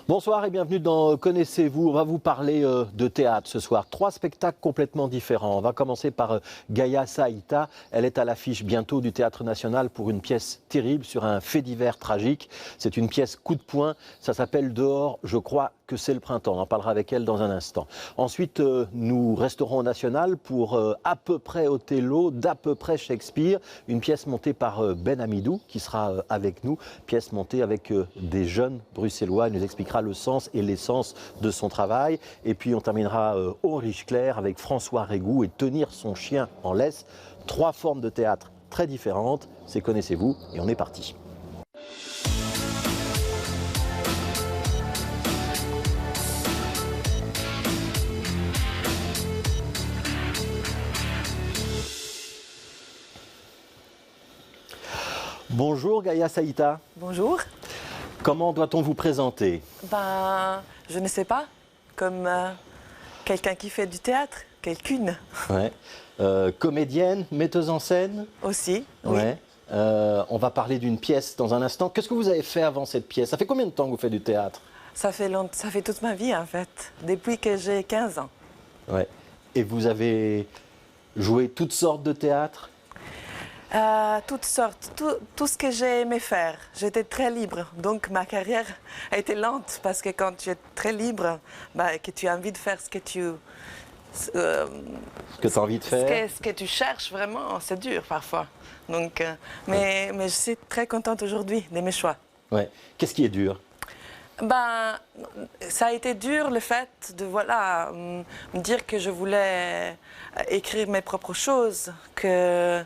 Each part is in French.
Bonsoir et bienvenue dans Connaissez-vous. On va vous parler de théâtre ce soir. 3 spectacles complètement différents. On va commencer par Gaïa Saïta. Elle est à l'affiche bientôt du Théâtre National pour une pièce terrible sur un fait divers tragique. C'est une pièce coup de poing. Ça s'appelle Dehors, je crois que c'est le printemps. On en parlera avec elle dans un instant. Ensuite, nous resterons au National pour à peu près Othello, d'à peu près Shakespeare. Une pièce montée par Ben Amidou qui sera avec nous. Pièce montée avec des jeunes bruxellois. Il nous expliquera le sens et l'essence de son travail. Et puis on terminera au Riche-Clair avec François Régou et Tenir son chien en laisse. 3 formes de théâtre très différentes. C'est Connaissez-vous et on est parti. Bonjour Gaïa Saïta. Bonjour. Comment doit-on vous présenter? Je ne sais pas, comme quelqu'un qui fait du théâtre, quelqu'une. Ouais. Comédienne, metteuse en scène? Aussi, oui. Ouais. On va parler d'une pièce dans un instant. Qu'est-ce que vous avez fait avant cette pièce? Ça fait combien de temps que vous faites du théâtre? Ça fait toute ma vie en fait, depuis que j'ai 15 ans. Ouais. Et vous avez joué toutes sortes de théâtres? Toutes sortes, tout ce que j'ai aimé faire. J'étais très libre, donc ma carrière a été lente parce que quand tu es très libre, que tu as envie de faire ce que tu... Ce que tu as envie de faire? Ce que tu cherches vraiment, c'est dur parfois. Donc, mais je suis très contente aujourd'hui de mes choix. Ouais. Qu'est-ce qui est dur? Ça a été dur le fait de me dire que je voulais écrire mes propres choses, que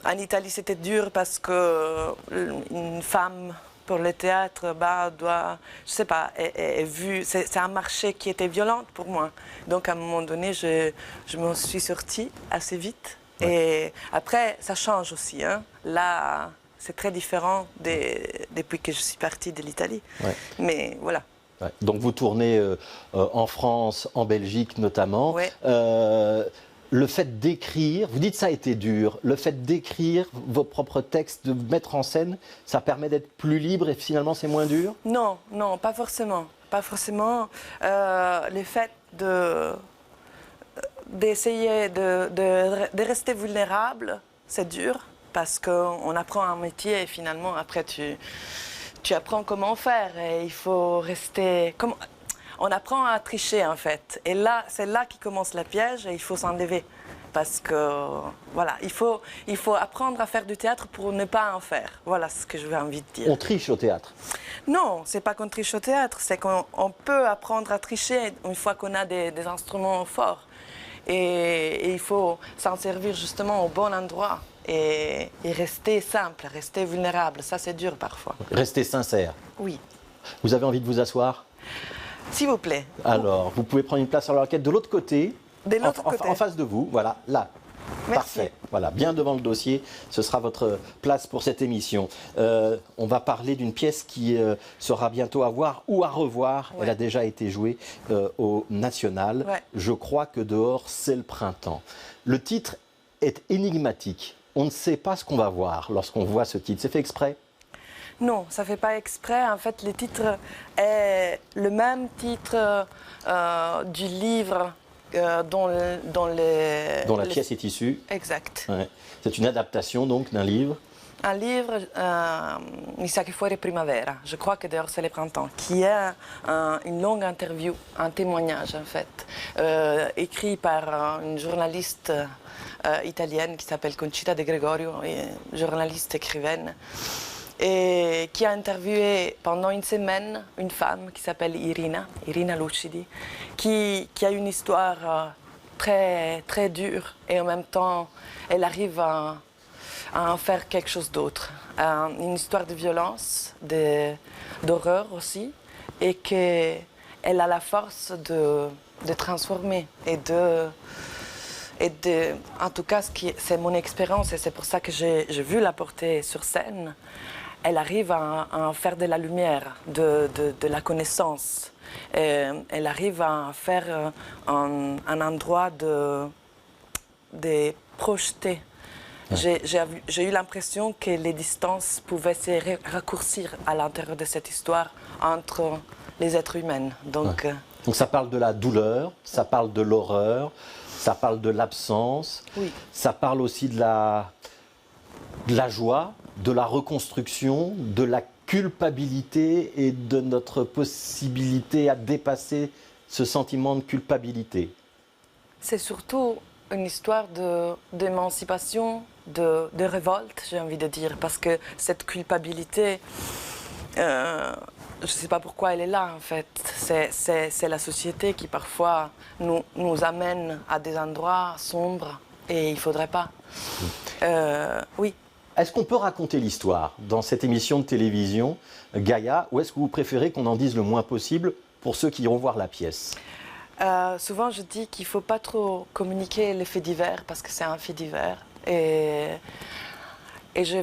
en Italie c'était dur parce que une femme pour le théâtre doit, je sais pas, est vue, c'est un marché qui était violent pour moi. Donc à un moment donné je m'en suis sortie assez vite. Ouais. Et après ça change aussi, hein. Là c'est très différent depuis que je suis partie de l'Italie. Ouais. Mais voilà. Ouais. Donc vous tournez en France, en Belgique notamment. Ouais. Le fait d'écrire, vous dites ça a été dur, le fait d'écrire vos propres textes, de mettre en scène, ça permet d'être plus libre et finalement c'est moins dur? Non, non, pas forcément. Pas forcément. Le fait d'essayer de rester vulnérable, c'est dur. Parce qu'on apprend un métier et finalement, après, tu apprends comment faire. Et il faut rester... On apprend à tricher, en fait. Et là, c'est là qui commence le piège et il faut s'enlever. Parce que, voilà, il faut apprendre à faire du théâtre pour ne pas en faire. Voilà ce que j'ai envie de dire. On triche au théâtre? Non, c'est pas qu'on triche au théâtre. C'est qu'on peut apprendre à tricher une fois qu'on a des instruments forts. Et il faut s'en servir justement au bon endroit. Et rester simple, rester vulnérable, ça c'est dur parfois. Rester sincère? Oui. Vous avez envie de vous asseoir? S'il vous plaît. Alors, vous pouvez prendre une place sur la banquette de l'autre côté. De l'autre côté. En face de vous, voilà, là. Merci. Parfait, voilà, bien devant le dossier, ce sera votre place pour cette émission. On va parler d'une pièce qui sera bientôt à voir ou à revoir. Ouais. Elle a déjà été jouée au National. Ouais. Je crois que dehors, c'est le printemps. Le titre est énigmatique. On ne sait pas ce qu'on va voir lorsqu'on voit ce titre. C'est fait exprès? Non, ça ne fait pas exprès. En fait, le titre est le même titre du livre dont la pièce est issue. Exact. Ouais. C'est une adaptation donc d'un livre. Un livre, Mi sa che fuori primavera, je crois que dehors c'est le printemps, qui est une longue interview, un témoignage en fait, écrit par une journaliste italienne qui s'appelle Concita De Gregorio, journaliste écrivaine, et qui a interviewé pendant une semaine une femme qui s'appelle Irina Lucidi, qui a une histoire très, très dure et en même temps elle arrive à en faire quelque chose d'autre. Une histoire de violence, d'horreur aussi, et qu'elle a la force de transformer et en tout cas, c'est mon expérience et c'est pour ça que j'ai vu la porter sur scène. Elle arrive à en faire de la lumière, de la connaissance. Elle arrive à faire un endroit de projeter. Ouais. J'ai eu l'impression que les distances pouvaient se raccourcir à l'intérieur de cette histoire entre les êtres humains. Donc ça parle de la douleur, ça parle de l'horreur, ça parle de l'absence, oui. Ça parle aussi de la joie, de la reconstruction, de la culpabilité et de notre possibilité à dépasser ce sentiment de culpabilité. C'est surtout une histoire d'émancipation, de révolte, j'ai envie de dire, parce que cette culpabilité, je ne sais pas pourquoi elle est là en fait. C'est la société qui parfois nous amène à des endroits sombres et il ne faudrait pas. Oui. Est-ce qu'on peut raconter l'histoire dans cette émission de télévision, Gaïa, ou est-ce que vous préférez qu'on en dise le moins possible pour ceux qui iront voir la pièce? Souvent, je dis qu'il ne faut pas trop communiquer les faits divers parce que c'est un fait divers. Et je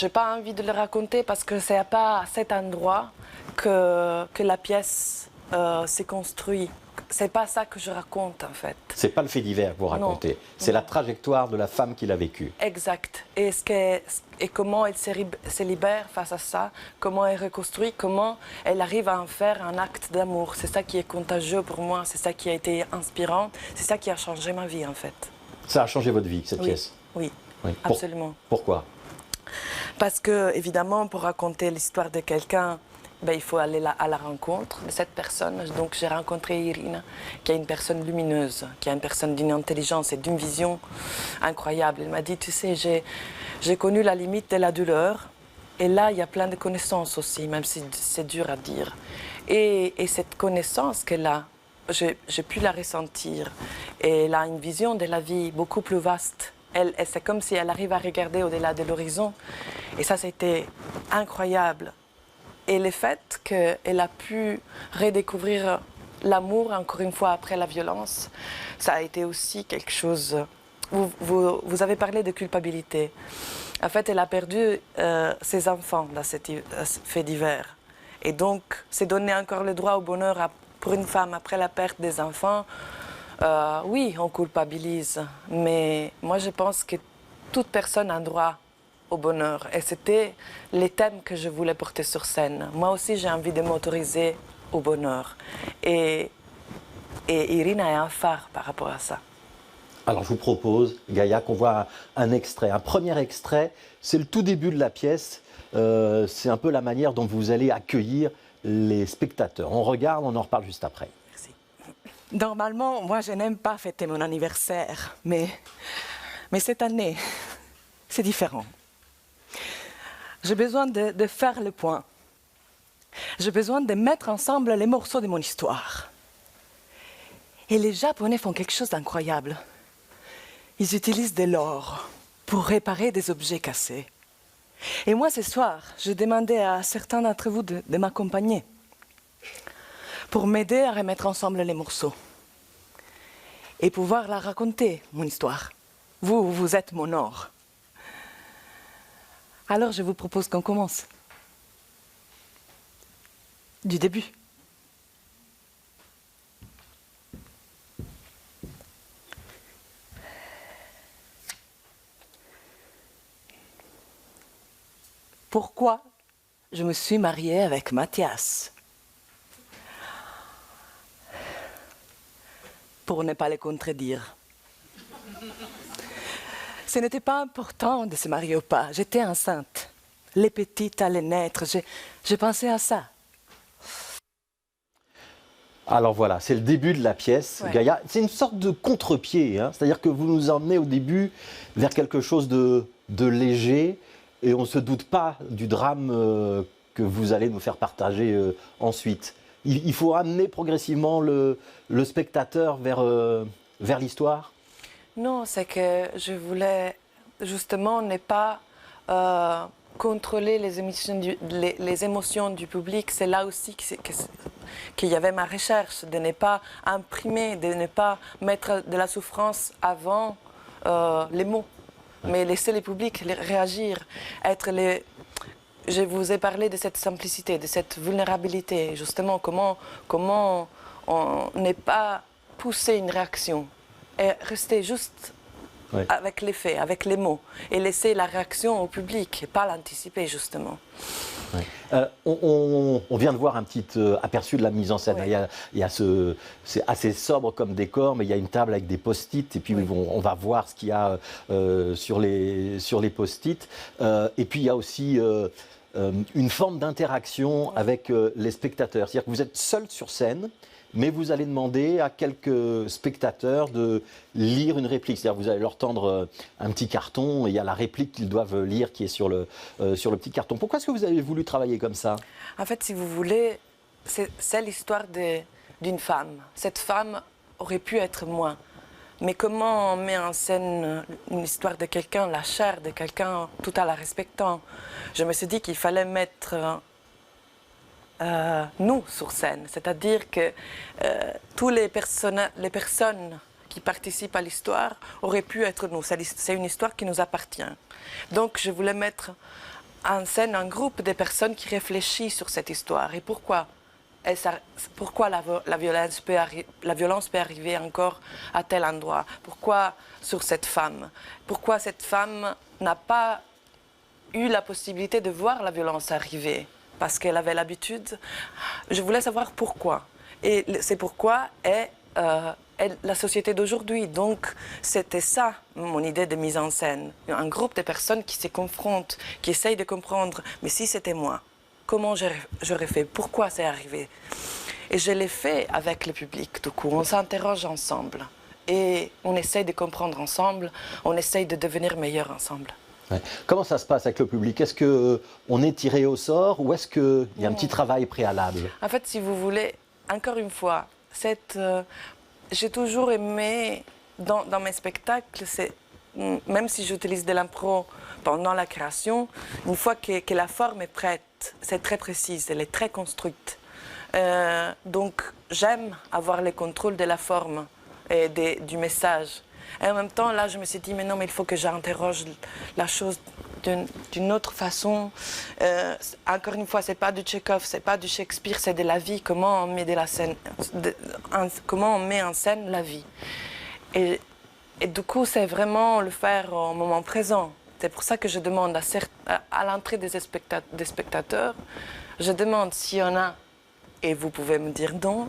n'ai pas envie de le raconter parce que ce n'est pas à cet endroit que la pièce s'est construite. C'est pas ça que je raconte en fait. C'est pas le fait divers que vous racontez, c'est la trajectoire de la femme qui l'a vécu. Exact. Et comment elle se libère face à ça, comment elle reconstruit, comment elle arrive à en faire un acte d'amour. C'est ça qui est contagieux pour moi, c'est ça qui a été inspirant, c'est ça qui a changé ma vie en fait. Ça a changé votre vie, cette pièce? Oui, absolument. Pourquoi? Parce que, évidemment, pour raconter l'histoire de quelqu'un, il faut aller à la rencontre de cette personne. Donc j'ai rencontré Irina, qui est une personne lumineuse, qui est une personne d'une intelligence et d'une vision incroyable. Elle m'a dit, tu sais, j'ai connu la limite de la douleur, et là, il y a plein de connaissances aussi, même si c'est dur à dire. Et cette connaissance qu'elle a, j'ai pu la ressentir. Et elle a une vision de la vie beaucoup plus vaste. C'est comme si elle arrive à regarder au-delà de l'horizon. Et ça, c'était incroyable. Et le fait qu'elle a pu redécouvrir l'amour, encore une fois, après la violence, ça a été aussi quelque chose... Vous avez parlé de culpabilité. En fait, elle a perdu ses enfants dans ce fait divers. Et donc, c'est donner encore le droit au bonheur pour une femme après la perte des enfants. Oui, on culpabilise. Mais moi, je pense que toute personne a un droit au bonheur. Et c'était les thèmes que je voulais porter sur scène. Moi aussi, j'ai envie de m'autoriser au bonheur. Et Irina est un phare par rapport à ça. Alors je vous propose, Gaïa, qu'on voit un extrait. Un premier extrait, c'est le tout début de la pièce. C'est un peu la manière dont vous allez accueillir les spectateurs. On regarde, on en reparle juste après. Merci. Normalement, moi, je n'aime pas fêter mon anniversaire. Mais cette année, c'est différent. J'ai besoin de faire le point. J'ai besoin de mettre ensemble les morceaux de mon histoire. Et les Japonais font quelque chose d'incroyable. Ils utilisent de l'or pour réparer des objets cassés. Et moi, ce soir, je demandais à certains d'entre vous de m'accompagner pour m'aider à remettre ensemble les morceaux et pouvoir la raconter, mon histoire. Vous êtes mon or. Alors, je vous propose qu'on commence. Du début. Pourquoi je me suis mariée avec Mathias? Pour ne pas les contredire. Ce n'était pas important de se marier ou pas. J'étais enceinte. Les petites allaient naître. J'ai pensé à ça. Alors voilà, c'est le début de la pièce, ouais. Gaïa. C'est une sorte de contre-pied, hein, c'est-à-dire que vous nous emmenez au début vers quelque chose de léger et on ne se doute pas du drame que vous allez nous faire partager ensuite. Il faut amener progressivement le spectateur vers l'histoire? Non, c'est que je voulais justement ne pas contrôler les émotions du public. C'est là aussi qu'il y avait ma recherche, de ne pas imprimer, de ne pas mettre de la souffrance avant les mots, mais laisser le public réagir, Je vous ai parlé de cette simplicité, de cette vulnérabilité, justement, comment on n'est pas poussé une réaction et rester juste avec les faits, avec les mots, et laisser la réaction au public et pas l'anticiper, justement. Ouais. On vient de voir un petit aperçu de la mise en scène. Oui. Il y a c'est assez sobre comme décor, mais il y a une table avec des post-it et puis Oui. on va voir ce qu'il y a sur les post-it. Et puis il y a aussi une forme d'interaction avec les spectateurs. C'est-à-dire que vous êtes seul sur scène, mais vous allez demander à quelques spectateurs de lire une réplique. C'est-à-dire que vous allez leur tendre un petit carton et il y a la réplique qu'ils doivent lire qui est sur le petit carton. Pourquoi est-ce que vous avez voulu travailler comme ça? En fait, si vous voulez, c'est l'histoire d'une femme. Cette femme aurait pu être moi. Mais comment on met en scène une histoire de quelqu'un, la chair de quelqu'un, tout en la respectant? Je me suis dit qu'il fallait mettre nous sur scène. C'est-à-dire que toutes les personnes qui participent à l'histoire auraient pu être nous. C'est une histoire qui nous appartient. Donc je voulais mettre en scène un groupe de personnes qui réfléchissent sur cette histoire. Et pourquoi la violence peut arriver encore à tel endroit? Pourquoi sur cette femme? Pourquoi cette femme n'a pas eu la possibilité de voir la violence arriver? Parce qu'elle avait l'habitude. Je voulais savoir pourquoi. Et c'est pourquoi est la société d'aujourd'hui. Donc, c'était ça, mon idée de mise en scène. Un groupe de personnes qui se confrontent, qui essayent de comprendre. Mais si c'était moi, comment j'aurais fait? Pourquoi c'est arrivé? Et je l'ai fait avec le public, tout court. On s'interroge ensemble. Et on essaye de comprendre ensemble. On essaye de devenir meilleurs ensemble. Ouais. Comment ça se passe avec le public? Est-ce qu'on est tiré au sort ou est-ce qu'il y a un petit travail préalable? En fait, si vous voulez, encore une fois, j'ai toujours aimé, dans mes spectacles, même si j'utilise de l'impro pendant la création, une fois que la forme est prête, c'est très précise, elle est très construite. Donc, j'aime avoir le contrôle de la forme et du message. Et en même temps, là, je me suis dit, mais non, mais il faut que j'interroge la chose d'une autre façon. Encore une fois, c'est pas du Tchekhov, c'est pas du Shakespeare, c'est de la vie. Comment on met comment on met en scène la vie. Et du coup, c'est vraiment le faire au moment présent. C'est pour ça que je demande à l'entrée des spectateurs, je demande s'il y en a, et vous pouvez me dire non,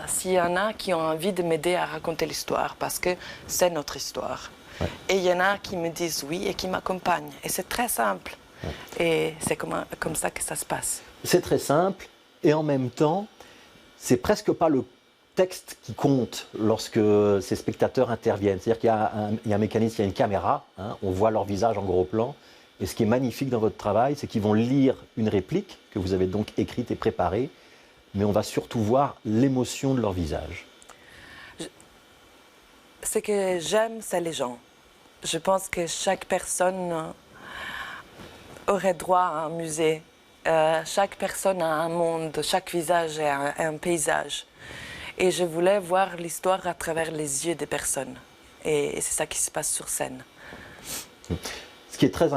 s'il y en a qui ont envie de m'aider à raconter l'histoire, parce que c'est notre histoire. Ouais. Et il y en a qui me disent oui et qui m'accompagnent. Et c'est très simple. Ouais. Et c'est comme ça que ça se passe. C'est très simple et en même temps, c'est presque pas le texte qui compte lorsque ces spectateurs interviennent. C'est-à-dire qu'il y a un mécanisme, il y a une caméra, hein, on voit leur visage en gros plan. Et ce qui est magnifique dans votre travail, c'est qu'ils vont lire une réplique que vous avez donc écrite et préparée, mais on va surtout voir l'émotion de leur visage. Ce que j'aime, c'est les gens. Je pense que chaque personne aurait droit à un musée. Chaque personne a un monde, chaque visage est un paysage. Et je voulais voir l'histoire à travers les yeux des personnes. Et c'est ça qui se passe sur scène. Ce qui est très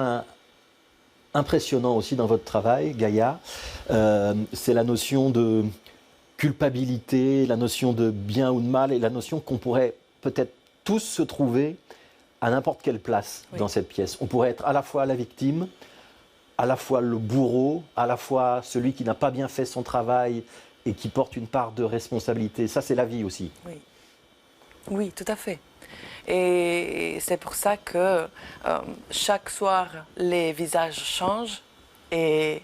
impressionnant aussi dans votre travail, Gaïa, c'est la notion de culpabilité, la notion de bien ou de mal et la notion qu'on pourrait peut-être tous se trouver à n'importe quelle place dans cette pièce. On pourrait être à la fois la victime, à la fois le bourreau, à la fois celui qui n'a pas bien fait son travail et qui porte une part de responsabilité. Ça, c'est la vie aussi. Oui, oui, tout à fait. Et c'est pour ça que chaque soir, les visages changent et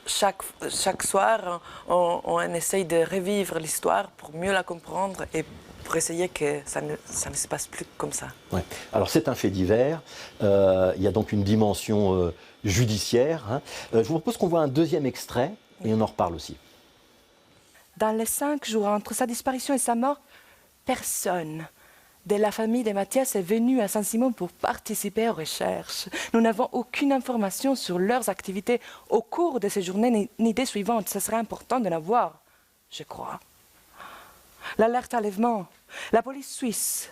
chaque soir, on essaye de revivre l'histoire pour mieux la comprendre et pour essayer que ça ne se passe plus comme ça. Ouais. Alors c'est un fait divers, il y a donc une dimension judiciaire. Hein. Je vous propose qu'on voit un deuxième extrait et on en reparle aussi. Dans les 5 jours entre sa disparition et sa mort, personne de la famille de Mathias est venu à Saint-Simon pour participer aux recherches. Nous n'avons aucune information sur leurs activités au cours de ces journées ni des suivantes. Ce serait important de l'avoir, je crois. L'alerte enlèvement. La police suisse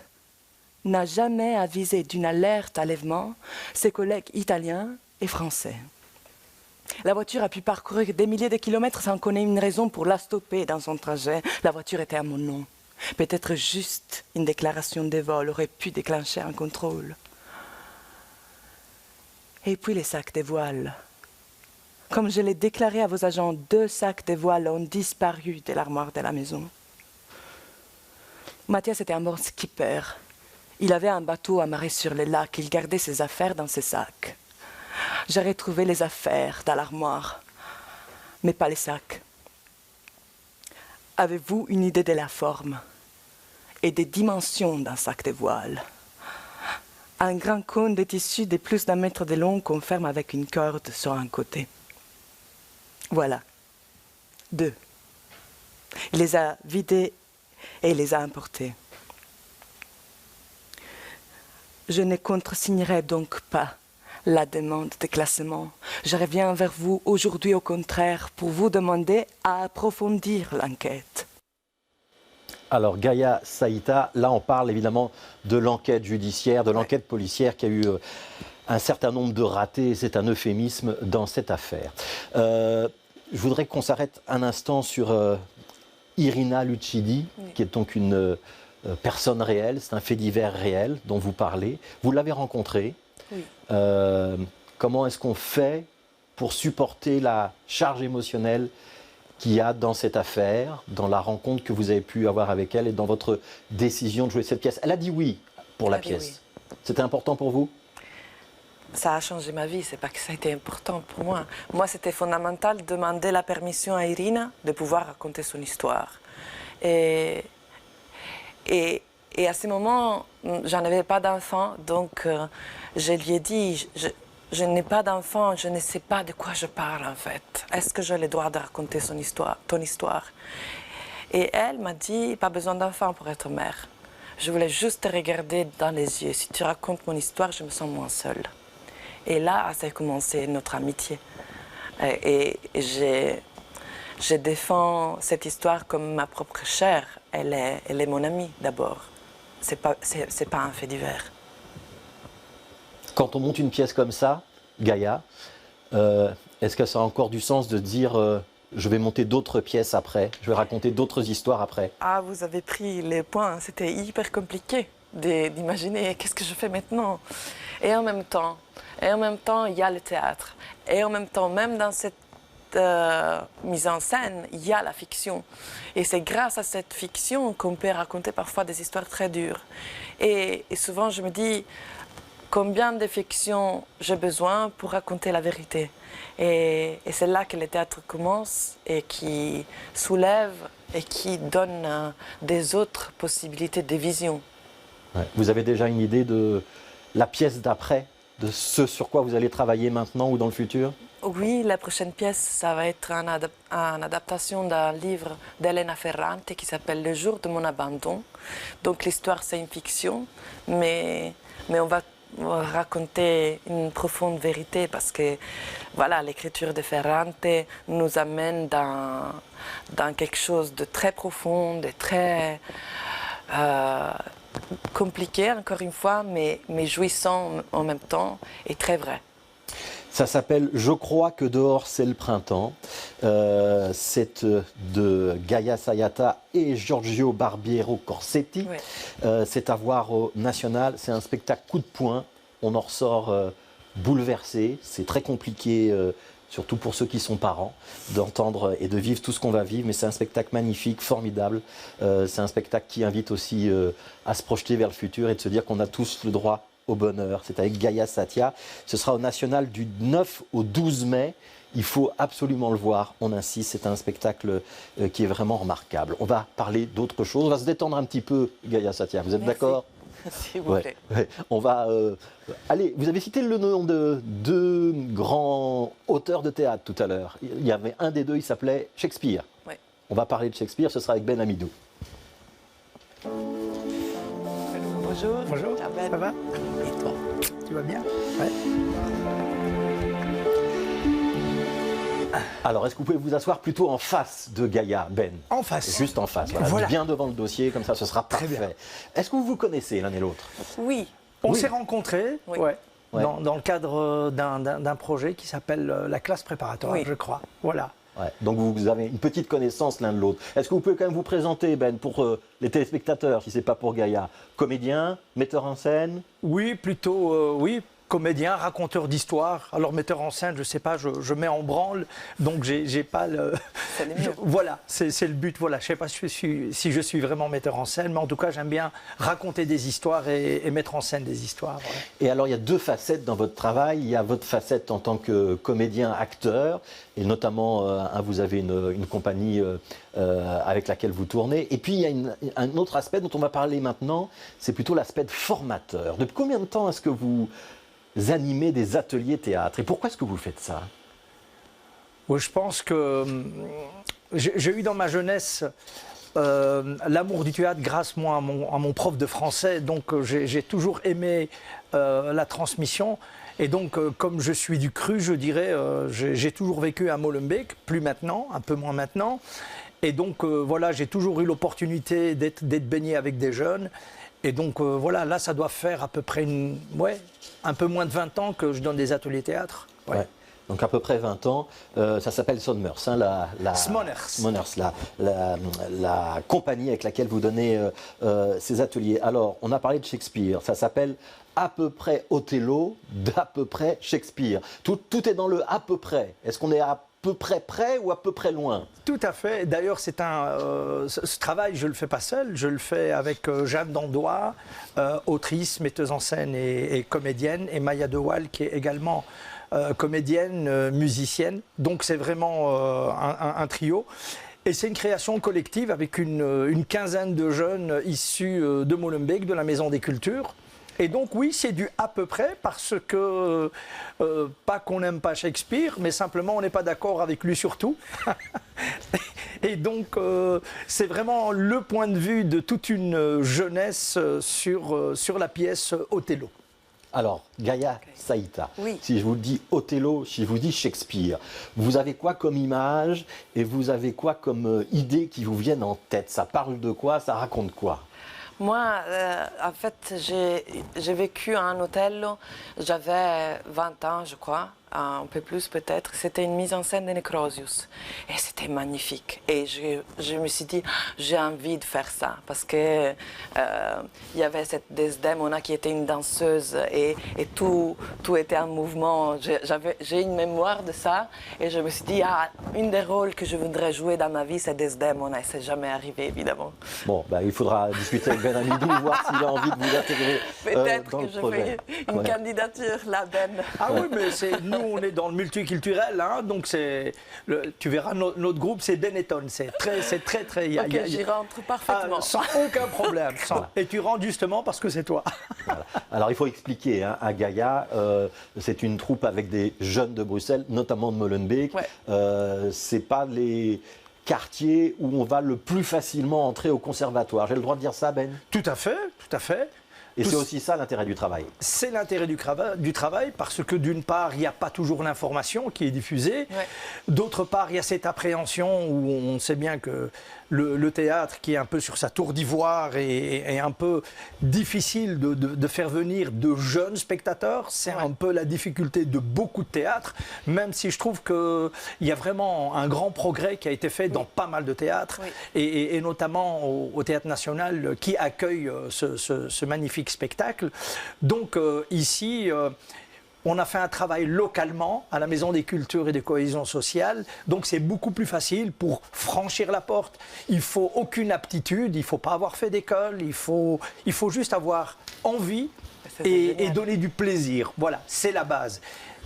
n'a jamais avisé d'une alerte enlèvement ses collègues italiens et français. La voiture a pu parcourir des milliers de kilomètres sans connaître une raison pour la stopper dans son trajet. La voiture était à mon nom. Peut-être juste une déclaration de vol aurait pu déclencher un contrôle. Et puis les sacs de voile. Comme je l'ai déclaré à vos agents, 2 sacs de voiles ont disparu de l'armoire de la maison. Mathias était un bon skipper. Il avait un bateau amarré sur le lac. Il gardait ses affaires dans ses sacs. J'ai retrouvé les affaires dans l'armoire, mais pas les sacs. Avez-vous une idée de la forme et des dimensions d'un sac de voile? Un grand cône de tissu de plus d'1 mètre de long qu'on ferme avec une corde sur un côté. Voilà. 2. Il les a vidés et il les a importés. Je ne contresignerai donc pas la demande de classement. Je reviens vers vous aujourd'hui au contraire pour vous demander à approfondir l'enquête. Alors Gaïa Saïta, là on parle évidemment de l'enquête judiciaire, de l'enquête policière qui a eu un certain nombre de ratés, c'est un euphémisme dans cette affaire. Je voudrais qu'on s'arrête un instant sur Irina Lucidi, qui est donc une personne réelle, c'est un fait divers réel dont vous parlez. Vous l'avez rencontré. Oui. Comment est-ce qu'on fait pour supporter la charge émotionnelle qu'il y a dans cette affaire, dans la rencontre que vous avez pu avoir avec elle et dans votre décision de jouer cette pièce? Elle a dit oui pour la pièce. Oui. C'était important pour vous? Ça a changé ma vie, c'est pas que ça a été important pour moi. Moi, c'était fondamental de demander la permission à Irina de pouvoir raconter son histoire. Et à ce moment, j'en avais pas d'enfant, donc je lui ai dit, je n'ai pas d'enfant, je ne sais pas de quoi je parle en fait. Est-ce que j'ai le droit de raconter ton histoire? Et elle m'a dit, pas besoin d'enfant pour être mère. Je voulais juste te regarder dans les yeux. Si tu racontes mon histoire, je me sens moins seule. Et là, ça a commencé notre amitié. Et je défends cette histoire comme ma propre chair. Elle est mon amie d'abord. C'est pas un fait divers. Quand on monte une pièce comme ça, Gaïa, est-ce que ça a encore du sens de dire je vais monter d'autres pièces après, je vais raconter d'autres histoires après? Ah, vous avez pris les points. C'était hyper compliqué d'imaginer qu'est-ce que je fais maintenant. Et en même temps, il y a le théâtre. Et en même temps, même dans cette mise en scène, il y a la fiction. Et c'est grâce à cette fiction qu'on peut raconter parfois des histoires très dures. Et souvent, je me dis, combien de fiction j'ai besoin pour raconter la vérité? Et c'est là que le théâtre commence et qui soulève et qui donne des autres possibilités de vision. Ouais. Vous avez déjà une idée de la pièce d'après, de ce sur quoi vous allez travailler maintenant ou dans le futur? Oui, la prochaine pièce, ça va être une adaptation d'un livre d'Elena Ferrante qui s'appelle Le jour de mon abandon. Donc l'histoire, c'est une fiction, mais on va raconter une profonde vérité parce que voilà, l'écriture de Ferrante nous amène dans quelque chose de très profond, de très compliqué encore une fois, mais jouissant en même temps et très vrai. Ça s'appelle « Je crois que dehors c'est le printemps ». C'est de Gaïa Saïta et Giorgio Barbiero Corsetti. Oui. C'est à voir au National. C'est un spectacle coup de poing. On en ressort bouleversé. C'est très compliqué, surtout pour ceux qui sont parents, d'entendre et de vivre tout ce qu'on va vivre. Mais c'est un spectacle magnifique, formidable. C'est un spectacle qui invite aussi à se projeter vers le futur et de se dire qu'on a tous le droit au bonheur. C'est avec Gaïa Saïta. Ce sera au National du 9 au 12 mai. Il faut absolument le voir, on insiste, c'est un spectacle qui est vraiment remarquable. On va parler d'autre chose, on va se détendre un petit peu, Gaïa Saïta, vous êtes d'accord? S'il vous plaît. Ouais. On va... allez, vous avez cité le nom de 2 grands auteurs de théâtre tout à l'heure. Il y avait un des 2, il s'appelait Shakespeare. Ouais. On va parler de Shakespeare, ce sera avec Ben Hamidou. Bonjour. Bonjour. Ciao, Ben. Ça va? Et toi? Tu vas bien? Ouais. Alors, est-ce que vous pouvez vous asseoir plutôt en face de Gaïa, Ben? En face. Juste en face, voilà. Bien devant le dossier, comme ça ce sera parfait. Est-ce que vous vous connaissez l'un et l'autre? Oui. On s'est rencontrés ouais. Dans le cadre d'un projet qui s'appelle la classe préparatoire, je crois. Voilà. Ouais. Donc vous avez une petite connaissance l'un de l'autre. Est-ce que vous pouvez quand même vous présenter, Ben, pour les téléspectateurs, si ce n'est pas pour Gaïa? Comédien, metteur en scène? Oui, plutôt, oui. comédien, raconteur d'histoires. Alors metteur en scène, je ne sais pas, je mets en branle, donc j'ai pas le... Voilà, c'est le but. Voilà, je ne sais pas si je suis vraiment metteur en scène, mais en tout cas j'aime bien raconter des histoires et mettre en scène des histoires. Voilà. Et alors il y a deux facettes dans votre travail. Il y a votre facette en tant que comédien, acteur, et notamment vous avez une compagnie avec laquelle vous tournez. Et puis il y a un autre aspect dont on va parler maintenant, c'est plutôt l'aspect de formateur. Depuis combien de temps est-ce que vous animez des ateliers théâtre et pourquoi est-ce que vous faites ça? Oui, je pense que j'ai eu dans ma jeunesse l'amour du théâtre grâce moi, à mon prof de français, donc j'ai toujours aimé la transmission. Et donc, comme je suis du cru, je dirais, j'ai toujours vécu à Molenbeek, plus maintenant, un peu moins maintenant. Et donc, voilà, j'ai toujours eu l'opportunité d'être baigné avec des jeunes. Et donc, voilà, là, ça doit faire à peu près un peu moins de 20 ans que je donne des ateliers théâtre. Ouais. Ouais. Donc à peu près 20 ans, ça s'appelle Sonmers, hein, Smoners, la compagnie avec laquelle vous donnez ces ateliers. Alors, on a parlé de Shakespeare, ça s'appelle à peu près Othello, d'à peu près Shakespeare. Tout est dans le à peu près. Est-ce qu'on est à peu près ou à peu près loin? Tout à fait. D'ailleurs, ce travail, je ne le fais pas seul. Je le fais avec Jeanne Dandois, autrice, metteuse en scène et comédienne, et Maya De Waal, qui est également comédienne, musicienne. Donc, c'est vraiment un trio. Et c'est une création collective avec une quinzaine de jeunes issus de Molenbeek, de la Maison des Cultures. Et donc oui, c'est du à peu près parce que, pas qu'on n'aime pas Shakespeare, mais simplement on n'est pas d'accord avec lui sur tout. Et donc c'est vraiment le point de vue de toute une jeunesse sur la pièce Othello. Alors, Gaïa Saïta, oui. Si je vous dis Othello, si je vous dis Shakespeare, vous avez quoi comme image et vous avez quoi comme idées qui vous viennent en tête? Ça parle de quoi? Ça raconte quoi? Moi, en fait, j'ai vécu à un Othello, j'avais 20 ans, je crois, un peu plus peut-être. C'était une mise en scène de Necrosius et c'était magnifique. Et je me suis dit, j'ai envie de faire ça parce que il y avait cette Desdemona qui était une danseuse et tout était en mouvement. J'ai une mémoire de ça et je me suis dit, une des rôles que je voudrais jouer dans ma vie, c'est Desdemona et c'est jamais arrivé, évidemment. Bon, il faudra discuter avec Ben Amidou, voir s'il a envie de vous intégrer dans le projet. Peut-être que je fais une candidature, là, Ben. Ah oui, mais nous, on est dans le multiculturel, hein, donc tu verras, notre groupe, c'est Benetton. C'est très... Ok, j'y rentre parfaitement. Sans aucun problème. Voilà. Et tu rentres justement parce que c'est toi. Voilà. Alors, il faut expliquer, hein, à Gaïa, c'est une troupe avec des jeunes de Bruxelles, notamment de Molenbeek. Ouais. C'est pas les quartiers où on va le plus facilement entrer au conservatoire. J'ai le droit de dire ça, Ben? Tout à fait, tout à fait. Et c'est aussi ça l'intérêt du travail. C'est l'intérêt du travail parce que d'une part, il n'y a pas toujours l'information qui est diffusée. Ouais. D'autre part, il y a cette appréhension où on sait bien que le théâtre qui est un peu sur sa tour d'ivoire est un peu difficile de faire venir de jeunes spectateurs. C'est un peu la difficulté de beaucoup de théâtres, même si je trouve qu'il y a vraiment un grand progrès qui a été fait dans pas mal de théâtres, et notamment au Théâtre National qui accueille ce magnifique spectacle. Donc ici... on a fait un travail localement à la Maison des Cultures et de Cohésion Sociale, donc c'est beaucoup plus facile pour franchir la porte. Il ne faut aucune aptitude, il ne faut pas avoir fait d'école, il faut juste avoir envie et donner du plaisir. Voilà, c'est la base.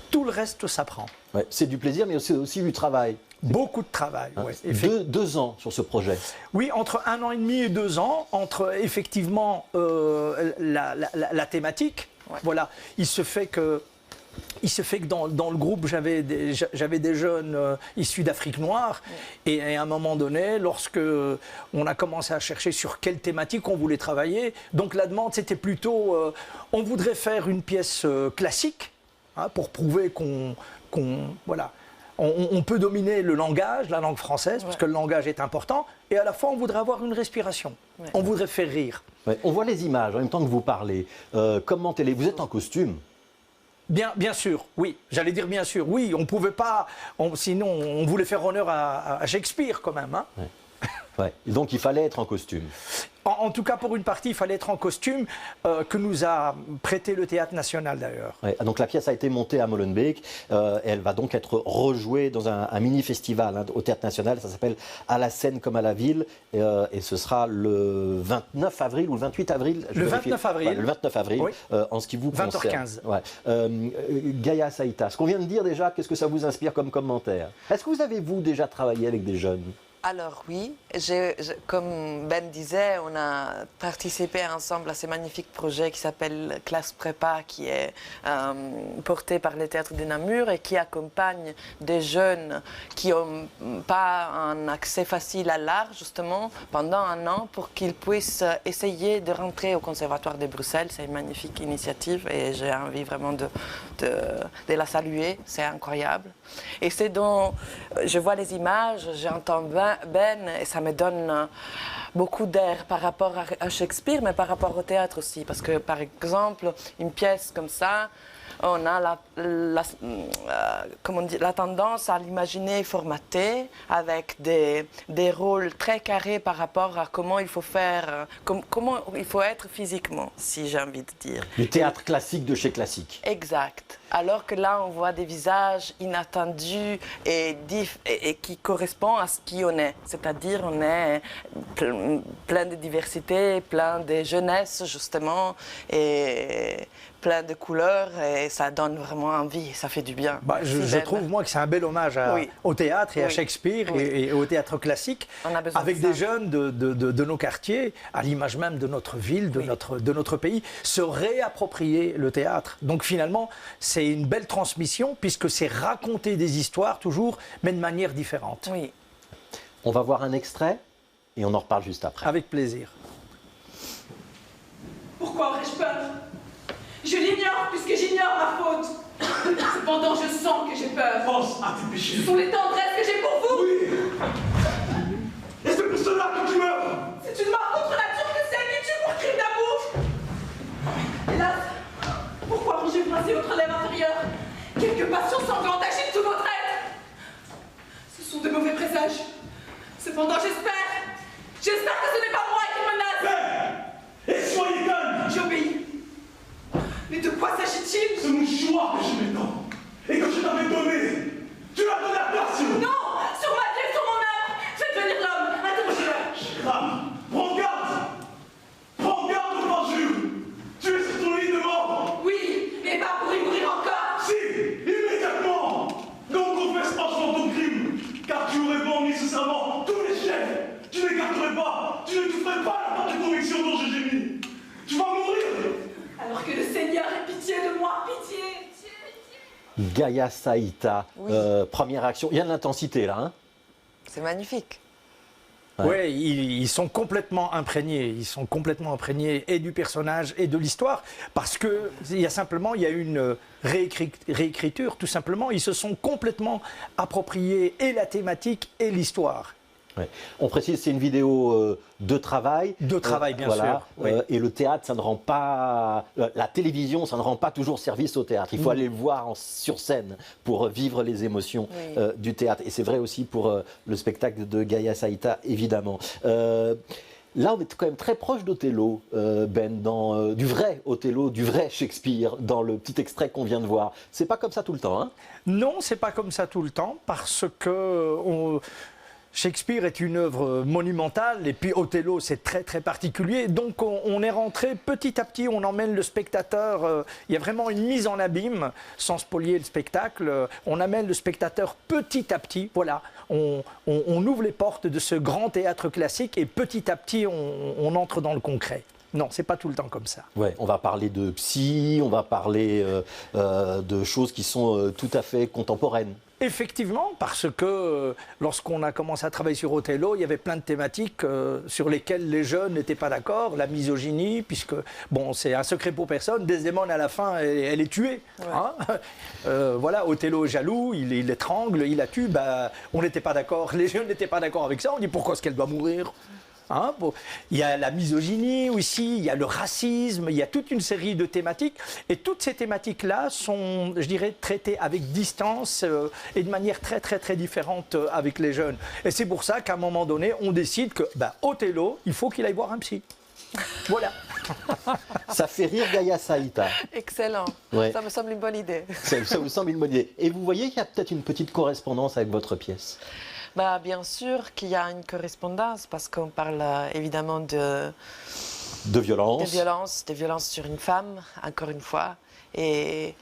Tout le reste s'apprend. Ouais, c'est du plaisir, mais c'est aussi du travail. Beaucoup de travail. Hein, ouais, deux ans sur ce projet. Oui, entre 1 an et demi et 2 ans, entre effectivement la thématique. Ouais. Voilà, il se fait que dans le groupe, j'avais des jeunes issus d'Afrique noire. Et à un moment donné, lorsque on a commencé à chercher sur quelle thématique on voulait travailler, donc la demande, c'était plutôt, on voudrait faire une pièce classique, hein, pour prouver qu'on peut dominer le langage, la langue française, parce que le langage est important, et à la fois, on voudrait avoir une respiration. Ouais. On voudrait faire rire. Ouais, on voit les images en même temps que vous parlez. Commentez-les. Vous êtes en costume? Bien sûr, oui. J'allais dire bien sûr, oui. On ne pouvait pas... sinon, on voulait faire honneur à Shakespeare quand même. Hein. Ouais. Ouais. Et donc il fallait être en costume. En tout cas, pour une partie, il fallait être en costume, que nous a prêté le Théâtre National d'ailleurs. Ouais, donc la pièce a été montée à Molenbeek, et elle va donc être rejouée dans un mini-festival au Théâtre National, ça s'appelle À la scène comme à la ville, et ce sera le 29 avril ou le 28 avril. Le 29 avril. Ouais, le 29 avril, oui. En ce qui vous concerne. 20h15. Ouais. Gaïa Saïta, ce qu'on vient de dire déjà, qu'est-ce que ça vous inspire comme commentaire? Est-ce que vous avez, vous, déjà travaillé avec des jeunes? Alors oui, comme Ben disait, on a participé ensemble à ce magnifique projet qui s'appelle Classe Prépa, qui est porté par le Théâtre de Namur et qui accompagne des jeunes qui n'ont pas un accès facile à l'art, justement, pendant un an pour qu'ils puissent essayer de rentrer au Conservatoire de Bruxelles. C'est une magnifique initiative et j'ai envie vraiment de la saluer, c'est incroyable. Et c'est dont je vois les images, j'entends Ben et ça me donne beaucoup d'air par rapport à Shakespeare, mais par rapport au théâtre aussi. Parce que, par exemple, une pièce comme ça, on a la tendance à l'imaginer formaté avec des rôles très carrés par rapport à comment il faut faire, comment il faut être physiquement, si j'ai envie de dire. Du théâtre classique de chez classique. Exact. Alors que là, on voit des visages inattendus et qui correspondent à ce qui on est. C'est-à-dire, on est plein de diversité, plein de jeunesse, justement, et plein de couleurs, et ça donne vraiment envie, ça fait du bien. Je trouve, moi, que c'est un bel hommage au théâtre et à Shakespeare et au théâtre classique, avec des jeunes de nos quartiers, à l'image même de notre ville, de notre pays, se réapproprier le théâtre. Donc finalement, c'est une belle transmission, puisque c'est raconter des histoires toujours, mais de manière différente. Oui. On va voir un extrait et on en reparle juste après. Avec plaisir. Pourquoi aurais-je peur? Je l'ignore puisque j'ignore ma faute. Cependant, je sens que j'ai peur. Pense à tes péchés. Ce sont les tendresses que j'ai pour vous. Oui. Et c'est pour cela que tu meurs. C'est une mort contre nature que celle qui tue pour crime d'amour. Hélas, pourquoi puis-je pincer votre lèvre inférieure? Quelques passions sanglantes agitent tout votre être. Ce sont de mauvais présages. Cependant, j'espère que ce n'est pas moi qui menace. Père, et soyez calme. J'obéis. Mais de quoi s'agit-il? Ce mouchoir que je m'étends et que je t'avais donné, tu l'as donné à personne. Non, sur ma vie et sur mon âme. Faites venir l'homme, interrogez-le. Chram, prends garde au parjure. Tu es sur ton lit de mort. Oui, et pas pour y mourir encore. Si, immédiatement. Donc confesse franchement ton crime, car tu aurais bon nécessairement tous les chefs. Tu n'écarterais pas, tu n'étoufferais pas la part de conviction dont j'ai gémi. Tu vas mourir. Alors que le Seigneur ait pitié de moi, pitié. Gaïa Saïta, Oui. première action. Il y a de l'intensité là, hein? C'est magnifique. Ouais. Ils sont complètement imprégnés. Ils sont complètement imprégnés et du personnage et de l'histoire, parce que il y a une réécriture, tout simplement. Ils se sont complètement appropriés et la thématique et l'histoire. Ouais. On précise, c'est une vidéo de travail. De travail, bien sûr. Oui. Et le théâtre, ça ne rend pas... la télévision, ça ne rend pas toujours service au théâtre. Il faut aller le voir sur scène pour vivre les émotions du théâtre. Et c'est vrai aussi pour le spectacle de Gaïa Saïta, évidemment. Là, on est quand même très proche d'Othello, Ben, du vrai Othello, du vrai Shakespeare, dans le petit extrait qu'on vient de voir. C'est pas comme ça tout le temps, hein? Non, c'est pas comme ça tout le temps, parce que... Shakespeare est une œuvre monumentale et puis Othello c'est très très particulier, donc on est rentré petit à petit, on emmène le spectateur, il y a vraiment une mise en abîme sans spolier le spectacle, on amène le spectateur petit à petit, voilà, on ouvre les portes de ce grand théâtre classique et petit à petit on entre dans le concret. Non, c'est pas tout le temps comme ça. Ouais, on va parler de psy, on va parler de choses qui sont tout à fait contemporaines. Effectivement, parce que lorsqu'on a commencé à travailler sur Othello, il y avait plein de thématiques sur lesquelles les jeunes n'étaient pas d'accord. La misogynie, puisque, bon, c'est un secret pour personne, Desdémone à la fin, elle est tuée. Ouais. Hein, voilà, Othello est jaloux, il l'étrangle, il la tue. Bah, on n'était pas d'accord, les jeunes n'étaient pas d'accord avec ça. On dit pourquoi est-ce qu'elle doit mourir? Hein, bon, il y a la misogynie aussi, il y a le racisme, il y a toute une série de thématiques. Et toutes ces thématiques-là sont, je dirais, traitées avec distance et de manière très, très, très différente avec les jeunes. Et c'est pour ça qu'à un moment donné, on décide que Othello, il faut qu'il aille voir un psy. Voilà. Ça fait rire Gaïa Saïta. Excellent. Ouais. Ça me semble une bonne idée. Ça vous semble une bonne idée. Et vous voyez qu'il y a peut-être une petite correspondance avec votre pièce. Bah, bien sûr qu'il y a une correspondance parce qu'on parle évidemment de violence. Des violences sur une femme, encore une fois. Et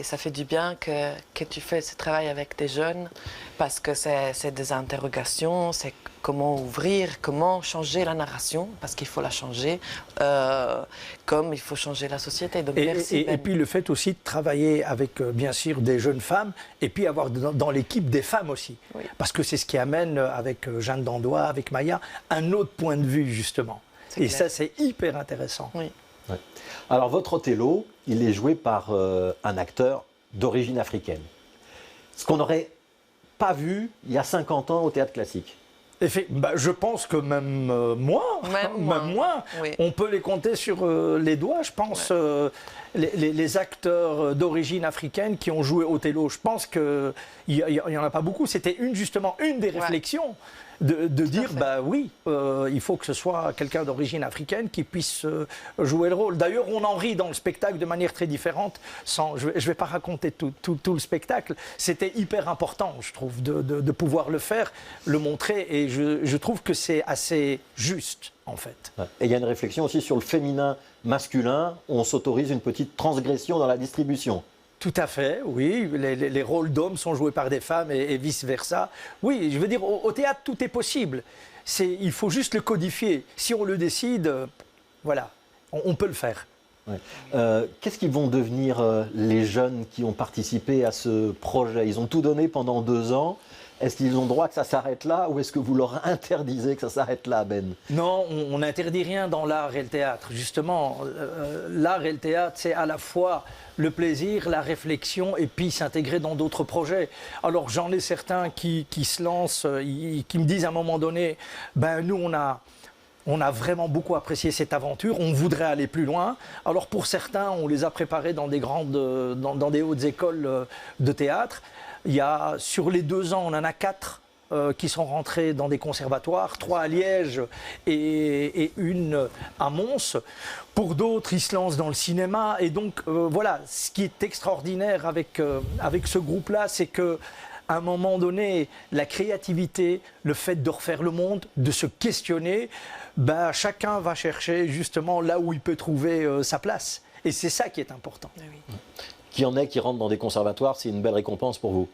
ça fait du bien que tu fais ce travail avec des jeunes parce que c'est des interrogations, c'est comment ouvrir, comment changer la narration, parce qu'il faut la changer, comme il faut changer la société. Donc, merci, Ben. Et puis le fait aussi de travailler avec, bien sûr, des jeunes femmes, et puis avoir dans l'équipe des femmes aussi. Oui. Parce que c'est ce qui amène, avec Jeanne d'Andois, avec Maya, un autre point de vue, justement. Et ça, c'est hyper intéressant. Oui. Ouais. Alors, votre Othello, il est joué par un acteur d'origine africaine. Ce qu'on n'aurait pas vu il y a 50 ans au théâtre classique. Je pense que même moi, Oui. on peut les compter sur les doigts. Je pense les acteurs d'origine africaine qui ont joué Othello, je pense qu'il n'y en a pas beaucoup. C'était justement une des réflexions de dire, oui, il faut que ce soit quelqu'un d'origine africaine qui puisse jouer le rôle. D'ailleurs, on en rit dans le spectacle de manière très différente. Je ne vais pas raconter tout le spectacle. C'était hyper important, je trouve, de pouvoir le faire, le montrer. Et je trouve que c'est assez juste, en fait. Ouais. Et il y a une réflexion aussi sur le féminin-masculin. On s'autorise une petite transgression dans la distribution. Tout à fait, oui. Les rôles d'hommes sont joués par des femmes et vice-versa. Oui, je veux dire, au théâtre, tout est possible. Il faut juste le codifier. Si on le décide, voilà, on peut le faire. Ouais. Qu'est-ce qu'ils vont devenir les jeunes qui ont participé à ce projet? Ils ont tout donné pendant 2 ans. Est-ce qu'ils ont droit que ça s'arrête là ou est-ce que vous leur interdisez que ça s'arrête là, Ben? Non, on n'interdit rien dans l'art et le théâtre. Justement, l'art et le théâtre, c'est à la fois le plaisir, la réflexion et puis s'intégrer dans d'autres projets. Alors j'en ai certains qui se lancent, qui me disent à un moment donné, nous on a vraiment beaucoup apprécié cette aventure, on voudrait aller plus loin. Alors pour certains, on les a préparés dans des hautes écoles de théâtre. Sur les 2 ans, on en a 4 qui sont rentrés dans des conservatoires, 3 à Liège et une à Mons. Pour d'autres, ils se lancent dans le cinéma. Et donc, voilà, ce qui est extraordinaire avec ce groupe-là, c'est que à un moment donné, la créativité, le fait de refaire le monde, de se questionner, chacun va chercher justement là où il peut trouver sa place. Et c'est ça qui est important. Oui. Qu'il y en ait qui rentrent dans des conservatoires, c'est une belle récompense pour vous?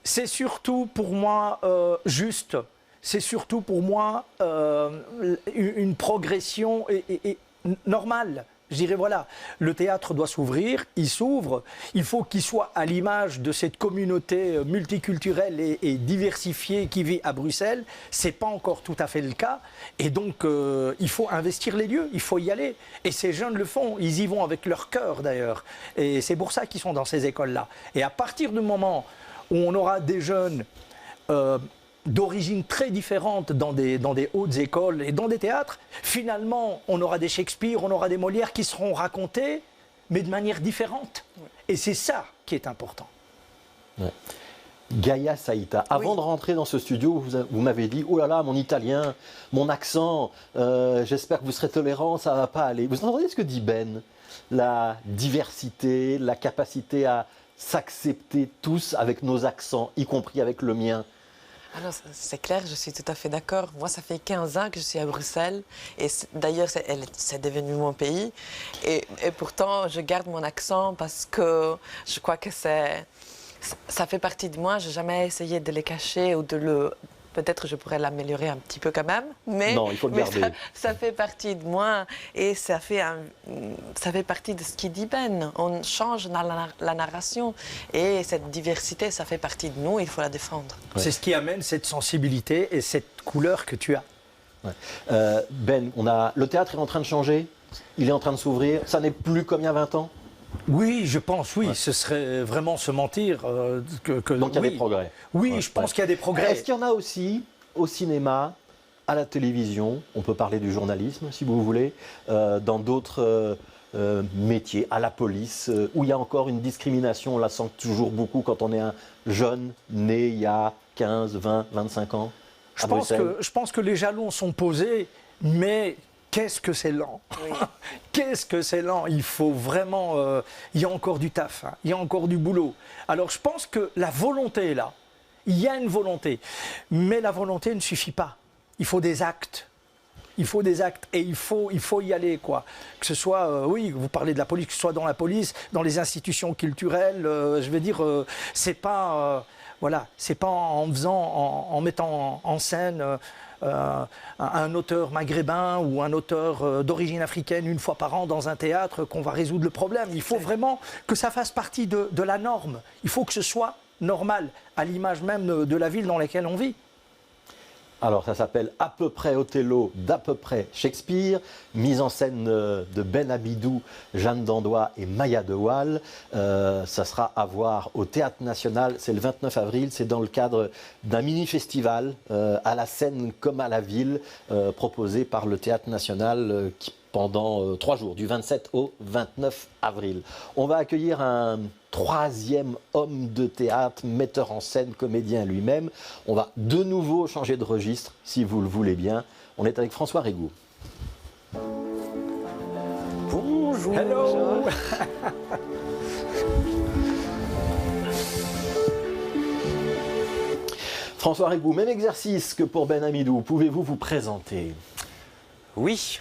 C'est surtout pour moi juste. C'est surtout pour moi une progression normale. Je dirais, voilà, le théâtre doit s'ouvrir, il s'ouvre, il faut qu'il soit à l'image de cette communauté multiculturelle et diversifiée qui vit à Bruxelles. Ce n'est pas encore tout à fait le cas, et donc il faut investir les lieux, il faut y aller. Et ces jeunes le font, ils y vont avec leur cœur d'ailleurs, et c'est pour ça qu'ils sont dans ces écoles-là. Et à partir du moment où on aura des jeunes d'origine très différente dans des hautes écoles et dans des théâtres, finalement, on aura des Shakespeare, on aura des Molières qui seront racontés, mais de manière différente. Et c'est ça qui est important. Ouais. Gaïa Saïta, avant de rentrer dans ce studio, vous m'avez dit « Oh là là, mon italien, mon accent, j'espère que vous serez tolérant, ça ne va pas aller. » Vous entendez ce que dit Ben? La diversité, la capacité à s'accepter tous avec nos accents, y compris avec le mien. Alors, c'est clair, je suis tout à fait d'accord. Moi, ça fait 15 ans que je suis à Bruxelles. Et d'ailleurs, c'est devenu mon pays. Et pourtant, je garde mon accent parce que je crois que ça fait partie de moi. Je n'ai jamais essayé de le cacher ou de le... Peut-être je pourrais l'améliorer un petit peu quand même. Mais, non, il faut le garder. Ça fait partie de moi et ça fait partie de ce qu'il dit Ben. On change la narration et cette diversité, ça fait partie de nous, il faut la défendre. Ouais. C'est ce qui amène cette sensibilité et cette couleur que tu as. Ouais. Ben, le théâtre est en train de changer, il est en train de s'ouvrir, ça n'est plus comme il y a 20 ans? Oui, je pense, oui, ce serait vraiment se mentir. Donc il y a des progrès. Oui, je pense qu'il y a des progrès. Est-ce qu'il y en a aussi au cinéma à la télévision, on peut parler du journalisme si vous voulez, dans d'autres métiers, à la police, où il y a encore une discrimination, on la sent toujours beaucoup quand on est un jeune né il y a 15, 20, 25 ans à Bruxelles. Je pense que les jalons sont posés, mais qu'est-ce que c'est lent. Oui. Qu'est-ce que c'est lent. Il faut vraiment... il y a encore du taf, hein. Il y a encore du boulot. Alors je pense que la volonté est là. Il y a une volonté. Mais la volonté ne suffit pas. Il faut des actes. Il faut des actes et il faut y aller, quoi. Que ce soit, oui, vous parlez de la police, que ce soit dans la police, dans les institutions culturelles, je veux dire, c'est pas... voilà, c'est pas en mettant en scène un auteur maghrébin ou un auteur d'origine africaine une fois par an dans un théâtre qu'on va résoudre le problème. Il faut vraiment que ça fasse partie de la norme. Il faut que ce soit normal, à l'image même de la ville dans laquelle on vit. Alors ça s'appelle À peu près Othello, d'à peu près Shakespeare, mise en scène de Ben Abidou, Jeanne d'Andois et Maya de Waal. Ça sera à voir au Théâtre National, c'est le 29 avril, c'est dans le cadre d'un mini-festival à la scène comme à la ville, proposé par le Théâtre National pendant 3 jours, du 27 au 29 avril. On va accueillir un troisième homme de théâtre, metteur en scène, comédien lui-même. On va de nouveau changer de registre, si vous le voulez bien. On est avec François Régou. Bonjour. Hello. François Régou, même exercice que pour Ben Amidou. Pouvez-vous vous présenter? Oui.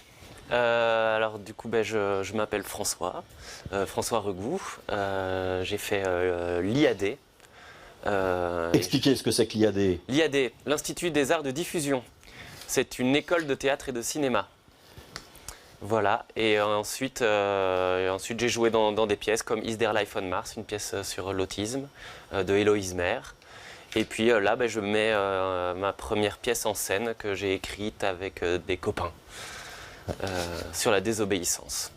Alors du coup, je m'appelle François, François Régou. J'ai fait l'IAD. Expliquez ce que c'est que l'IAD. L'IAD, l'Institut des Arts de Diffusion. C'est une école de théâtre et de cinéma. Voilà. Et ensuite j'ai joué dans des pièces comme Is There Life on Mars, une pièce sur l'autisme de Héloïse Maire. Et puis là, je mets ma première pièce en scène que j'ai écrite avec des copains. Sur la désobéissance.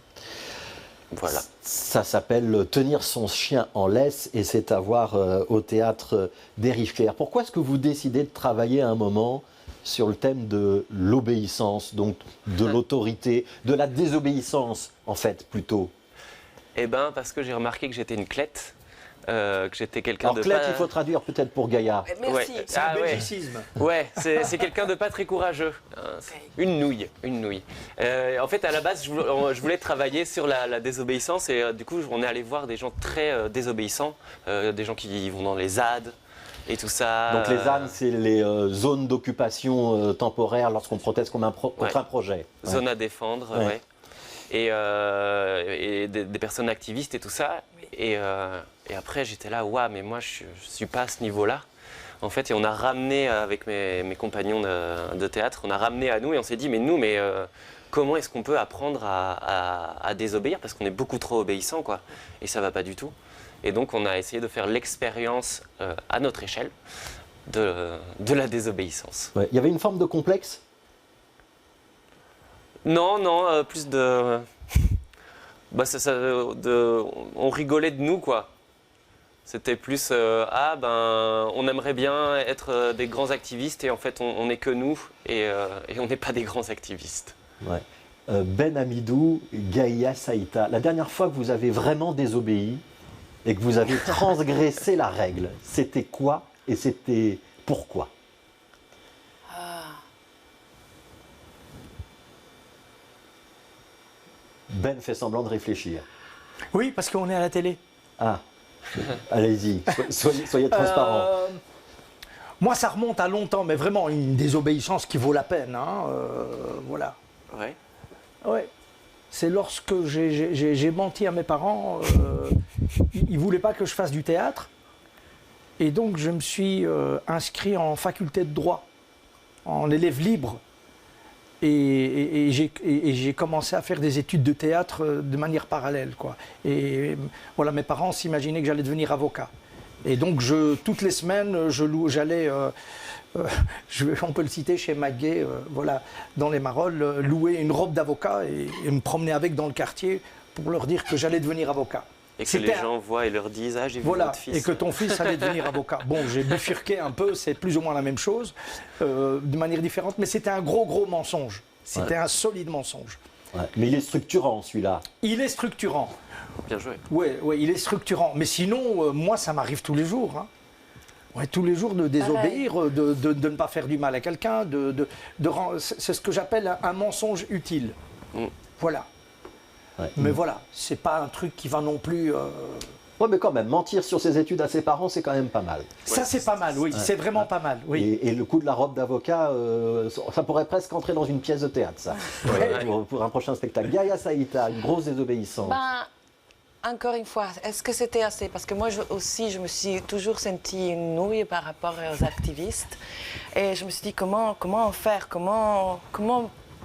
Voilà. Ça s'appelle Tenir son chien en laisse et c'est à voir au théâtre des Rivières. Pourquoi est-ce que vous décidez de travailler à un moment sur le thème de l'obéissance, donc de l'autorité, de la désobéissance en fait plutôt? Eh bien parce que j'ai remarqué que j'étais une clette. Que j'étais quelqu'un Alors de Clette, pas... il faut traduire peut-être pour Gaïa. Merci. Ouais. C'est un belgicisme. Ouais, c'est quelqu'un de pas très courageux. Une nouille. En fait, à la base, je voulais travailler sur la désobéissance et du coup, on est allé voir des gens très désobéissants, des gens qui vont dans les ZAD et tout ça. Donc les ZAD, c'est les zones d'occupation temporaire lorsqu'on proteste contre un projet. Zone à défendre, Ouais. ouais. Et des personnes activistes et tout ça. Et après, j'étais là, ouais, mais moi, je suis pas à ce niveau-là. En fait, et on a ramené avec mes compagnons de théâtre, on a ramené à nous et on s'est dit, mais comment est-ce qu'on peut apprendre à désobéir? Parce qu'on est beaucoup trop obéissant, quoi. Et ça va pas du tout. Et donc, on a essayé de faire l'expérience à notre échelle de la désobéissance. Ouais. Il y avait une forme de complexe? Non, plus de... on rigolait de nous, quoi. C'était plus, on aimerait bien être des grands activistes et en fait, on n'est que nous et on n'est pas des grands activistes. Ouais. Ben Amidou, Gaïa Saïta, la dernière fois que vous avez vraiment désobéi et que vous avez transgressé la règle, c'était quoi et c'était pourquoi? Ben fait semblant de réfléchir. Oui, parce qu'on est à la télé. Ah, allez-y, soyez transparent. Moi, ça remonte à longtemps, mais vraiment une désobéissance qui vaut la peine. Hein, voilà. Ouais. Ouais. C'est lorsque j'ai menti à mes parents. Ils ne voulaient pas que je fasse du théâtre. Et donc, je me suis inscrit en faculté de droit, en élève libre. Et j'ai commencé à faire des études de théâtre de manière parallèle, quoi. Et voilà, mes parents s'imaginaient que j'allais devenir avocat. Et donc, toutes les semaines, j'allais, on peut le citer, chez Maguet, voilà, dans les Marolles, louer une robe d'avocat et me promener avec dans le quartier pour leur dire que j'allais devenir avocat. Et que les gens voient et leur disent « Ah, j'ai vu Voilà, votre fils ». et que ton fils allait devenir avocat. Bon, j'ai bifurqué un peu, c'est plus ou moins la même chose, de manière différente, mais c'était un gros mensonge. C'était un solide mensonge. Ouais. Mais il est structurant, celui-là. Il est structurant. Bien joué. Oui, il est structurant. Mais sinon, moi, ça m'arrive tous les jours. Hein. Ouais, tous les jours de désobéir, de ne pas faire du mal à quelqu'un. C'est ce que j'appelle un mensonge utile. Voilà. Ouais. Mais voilà, c'est pas un truc qui va non plus... Ouais, mais quand même, mentir sur ses études à ses parents, c'est quand même pas mal. Ça, c'est pas mal, oui. C'est vraiment pas mal, oui. Et le coup de la robe d'avocat, ça pourrait presque entrer dans une pièce de théâtre, ça, pour un prochain spectacle. Gaïa Saïta, une grosse désobéissance. Encore une fois, est-ce que c'était assez? Parce que moi aussi, je me suis toujours sentie une nouille par rapport aux activistes. Et je me suis dit, comment faire? Comment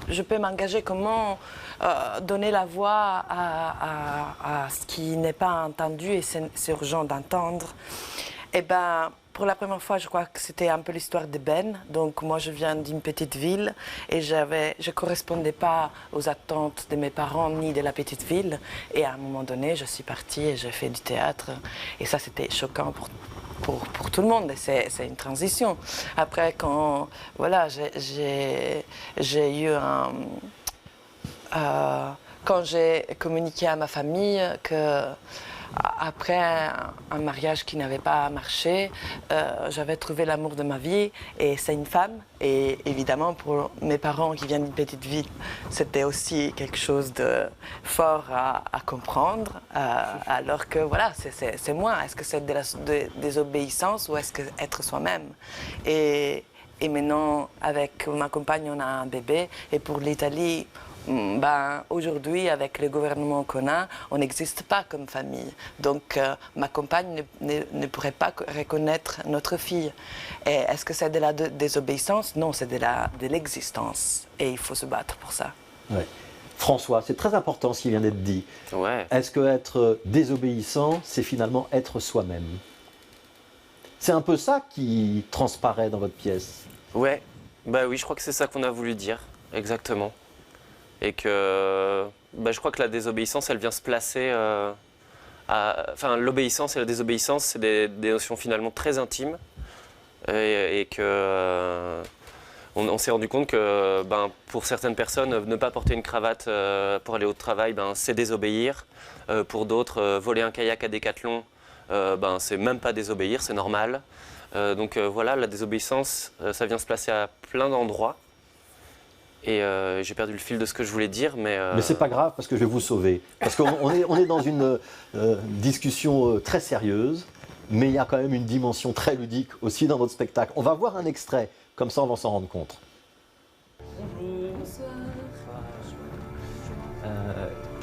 je peux m'engager? Comment donner la voix à ce qui n'est pas entendu et c'est urgent d'entendre? Eh bien, pour la première fois, je crois que c'était un peu l'histoire de Ben. Donc moi, je viens d'une petite ville et je ne correspondais pas aux attentes de mes parents ni de la petite ville. Et à un moment donné, je suis partie et j'ai fait du théâtre. Et ça, c'était choquant pour tout le monde. Et c'est une transition. Après, quand voilà, j'ai eu quand j'ai communiqué à ma famille que après un mariage qui n'avait pas marché, j'avais trouvé l'amour de ma vie et c'est une femme. Et évidemment, pour mes parents qui viennent d'une petite ville, c'était aussi quelque chose de fort à comprendre. Alors que voilà, c'est moi. Est-ce que c'est de la désobéissance ou est-ce que être soi-même? Et maintenant, avec ma compagne, on a un bébé. Et pour l'Italie, aujourd'hui, avec le gouvernement qu'on a, on n'existe pas comme famille. Donc, ma compagne ne pourrait pas reconnaître notre fille. Et est-ce que c'est de la désobéissance? Non, c'est de l'existence. Et il faut se battre pour ça. Ouais. François, c'est très important ce qui vient d'être dit. Ouais. Est-ce que être désobéissant, c'est finalement être soi-même? C'est un peu ça qui transparaît dans votre pièce. Ouais, oui, je crois que c'est ça qu'on a voulu dire, exactement. Et que je crois que la désobéissance, elle vient se placer l'obéissance et la désobéissance, c'est des notions finalement très intimes. Et que on s'est rendu compte que pour certaines personnes, ne pas porter une cravate pour aller au travail, c'est désobéir. Pour d'autres, voler un kayak à Décathlon, c'est même pas désobéir, c'est normal. Donc voilà, la désobéissance, ça vient se placer à plein d'endroits. Et j'ai perdu le fil de ce que je voulais dire, mais c'est pas grave parce que je vais vous sauver. Parce qu'on est dans une discussion très sérieuse, mais il y a quand même une dimension très ludique aussi dans votre spectacle. On va voir un extrait, comme ça on va s'en rendre compte. Bonjour.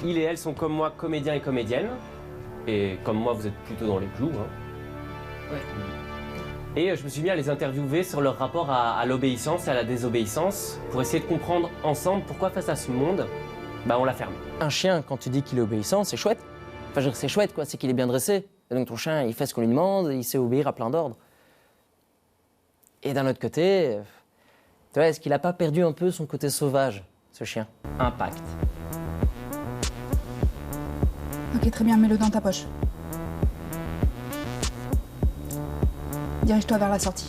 Il et elle sont comme moi, comédiens et comédiennes. Et comme moi, vous êtes plutôt dans les clous. Hein. Ouais. Et je me suis mis à les interviewer sur leur rapport à l'obéissance et à la désobéissance pour essayer de comprendre ensemble pourquoi face à ce monde, on la ferme. Un chien, quand tu dis qu'il est obéissant, c'est chouette. Enfin, je veux dire, c'est chouette, quoi. C'est qu'il est bien dressé. Et donc ton chien, il fait ce qu'on lui demande, il sait obéir à plein d'ordres. Et d'un autre côté, tu vois, est-ce qu'il n'a pas perdu un peu son côté sauvage, ce chien? Impact. Ok, très bien, mets-le dans ta poche. Dirige-toi vers la sortie.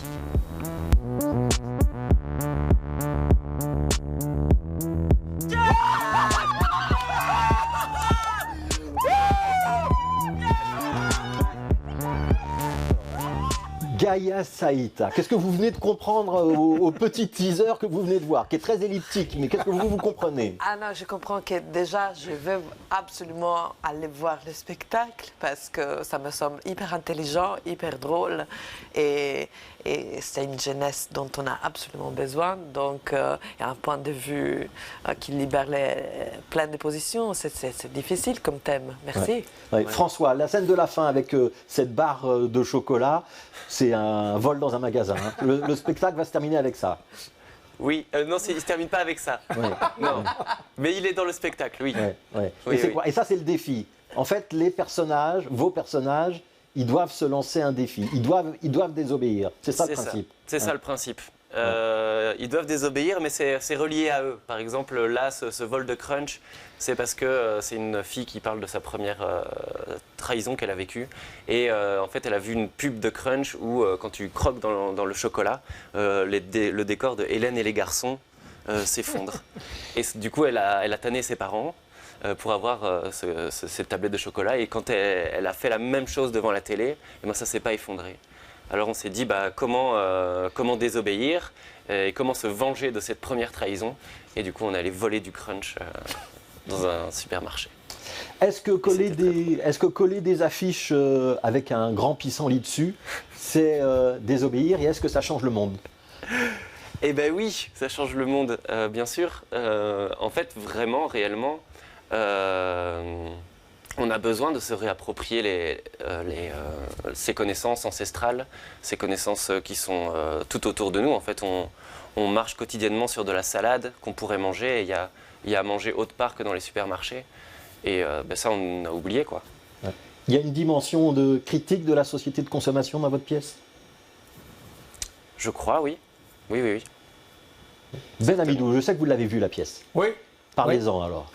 Gaïa Saïta, qu'est-ce que vous venez de comprendre au petit teaser que vous venez de voir, qui est très elliptique, mais qu'est-ce que vous comprenez? Ah non, je comprends que déjà, je veux absolument aller voir le spectacle parce que ça me semble hyper intelligent, hyper drôle et c'est une jeunesse dont on a absolument besoin. Donc, il y a un point de vue qui libère plein de positions. C'est difficile comme thème. Merci. Ouais. Ouais. François, la scène de la fin avec cette barre de chocolat, c'est un vol dans un magasin. Hein. Le spectacle va se terminer avec ça. Oui, non, il ne se termine pas avec ça. Ouais. Non. Mais il est dans le spectacle, oui. Ouais, ouais. Oui, et, et ça, c'est le défi. En fait, les personnages, vos personnages, ils doivent se lancer un défi. Ils doivent désobéir. C'est ça le principe. C'est ça le principe. Ils doivent désobéir, mais c'est relié à eux. Par exemple, là, ce vol de Crunch, c'est parce que c'est une fille qui parle de sa première trahison qu'elle a vécue. Et en fait, elle a vu une pub de Crunch où, quand tu croques dans le chocolat, le décor de Hélène et les garçons s'effondre. Et du coup, elle a tanné ses parents pour avoir cette tablette de chocolat. Et quand elle a fait la même chose devant la télé, et ben, ça ne s'est pas effondré. Alors on s'est dit comment désobéir et comment se venger de cette première trahison. Et du coup, on allait voler du Crunch dans un supermarché. Est-ce que coller des affiches avec un grand pissenlit dessus, c'est désobéir, et est-ce que ça change le monde? Eh ben oui, ça change le monde, bien sûr. En fait, vraiment, réellement, on a besoin de se réapproprier ces connaissances ancestrales, ces connaissances qui sont tout autour de nous. En fait, on marche quotidiennement sur de la salade qu'on pourrait manger, et il y a à manger autre part que dans les supermarchés. Et ça, on a oublié, quoi. Ouais. Il y a une dimension de critique de la société de consommation dans votre pièce? Je crois, oui. Oui. Ben Amidou, je sais que vous l'avez vu, la pièce. Oui. Parlez-en alors.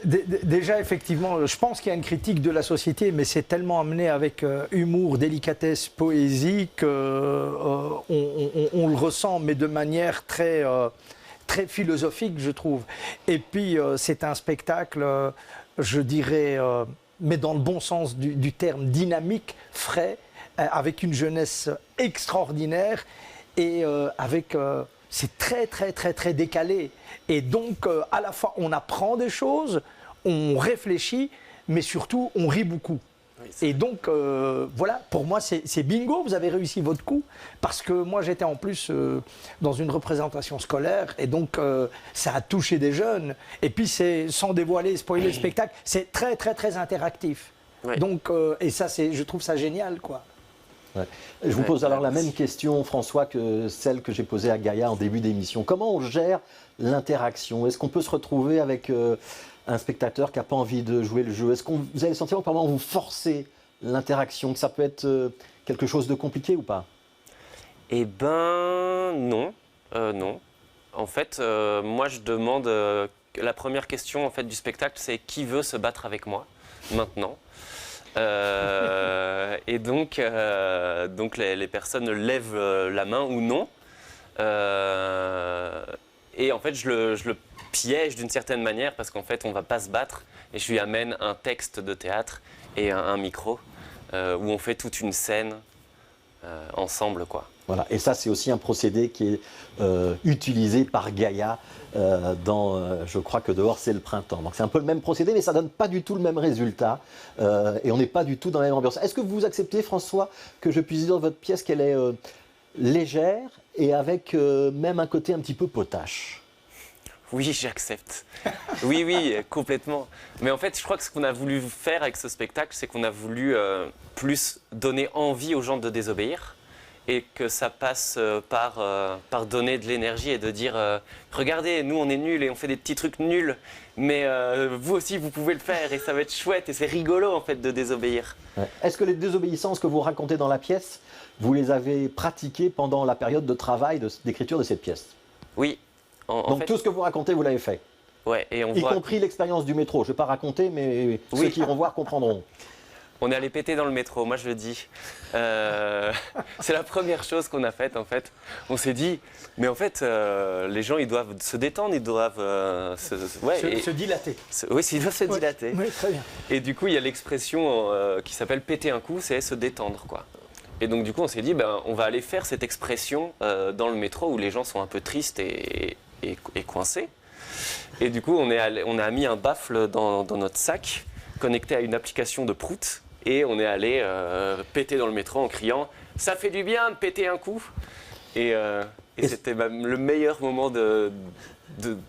Déjà, effectivement, je pense qu'il y a une critique de la société, mais c'est tellement amené avec humour, délicatesse, poésie qu'on le ressent, mais de manière très philosophique, je trouve. Et puis, c'est un spectacle, je dirais, mais dans le bon sens du terme, dynamique, frais, avec une jeunesse extraordinaire et avec... c'est très décalé. Et donc, à la fois, on apprend des choses, on réfléchit, mais surtout, on rit beaucoup. Oui, et donc, voilà, pour moi, c'est bingo, vous avez réussi votre coup. Parce que moi, j'étais en plus dans une représentation scolaire, et donc, ça a touché des jeunes. Et puis, sans dévoiler, spoiler le spectacle, c'est très interactif. Oui. Donc, et ça, je trouve ça génial, quoi. Ouais. Je vous pose alors la même question, François, que celle que j'ai posée à Gaïa en début d'émission. Comment on gère l'interaction? Est-ce qu'on peut se retrouver avec un spectateur qui n'a pas envie de jouer le jeu? Est-ce que vous avez le sentiment que par moment vous forcez l'interaction, que ça peut être quelque chose de compliqué ou pas? Eh ben non, non. En fait, moi je demande, la première question en fait, du spectacle, c'est qui veut se battre avec moi maintenant? Et donc les personnes lèvent la main ou non. Et en fait, je le piège d'une certaine manière parce qu'en fait, on ne va pas se battre. Et je lui amène un texte de théâtre et un micro où on fait toute une scène ensemble, quoi. Voilà. Et ça, c'est aussi un procédé qui est utilisé par Gaïa je crois que dehors, c'est le printemps. Donc c'est un peu le même procédé, mais ça ne donne pas du tout le même résultat. Et on n'est pas du tout dans la même ambiance. Est-ce que vous acceptez, François, que je puisse dire dans votre pièce qu'elle est légère et avec même un côté un petit peu potache? Oui, j'accepte. Oui, complètement. Mais en fait, je crois que ce qu'on a voulu faire avec ce spectacle, c'est qu'on a voulu plus donner envie aux gens de désobéir. Et que ça passe par donner de l'énergie et de dire regardez, nous on est nuls et on fait des petits trucs nuls, mais vous aussi vous pouvez le faire et ça va être chouette et c'est rigolo en fait de désobéir. Ouais. Est-ce que les désobéissances que vous racontez dans la pièce, vous les avez pratiquées pendant la période de travail d'écriture de cette pièce? Oui. Donc tout ce que vous racontez, vous l'avez fait? Ouais, et y compris l'expérience du métro. Je ne vais pas raconter, mais ceux qui iront voir comprendront. On est allé péter dans le métro, moi je le dis. C'est la première chose qu'on a faite en fait. On s'est dit, mais en fait, les gens ils doivent se détendre, ils doivent se dilater. Oui, ils doivent se dilater. Oui, très bien. Et du coup, il y a l'expression qui s'appelle péter un coup, c'est se détendre, quoi. Et donc du coup, on s'est dit, on va aller faire cette expression dans le métro où les gens sont un peu tristes et coincés. Et du coup, on a mis un baffle dans notre sac, connecté à une application de Prout. Et on est allé péter dans le métro en criant « Ça fait du bien de péter un coup !» Et c'était le meilleur moment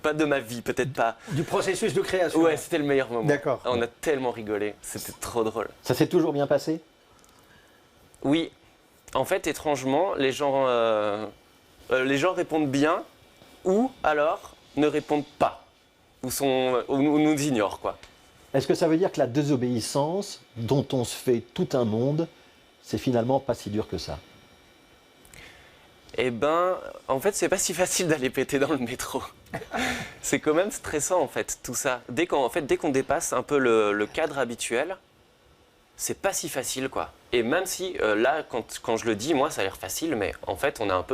pas de ma vie, peut-être pas. Du processus de création. Ouais, c'était le meilleur moment. D'accord. On a tellement rigolé, c'était trop drôle. Ça s'est toujours bien passé? Oui. En fait, étrangement, les gens répondent bien ou alors ne répondent pas. Ou nous ignorent, quoi. Est-ce que ça veut dire que la désobéissance, dont on se fait tout un monde, c'est finalement pas si dur que ça? Eh ben, en fait, c'est pas si facile d'aller péter dans le métro. C'est quand même stressant, en fait, tout ça. Dès qu'on dépasse un peu le cadre habituel, c'est pas si facile, quoi. Et même si, là, quand je le dis, moi, ça a l'air facile, mais en fait, on a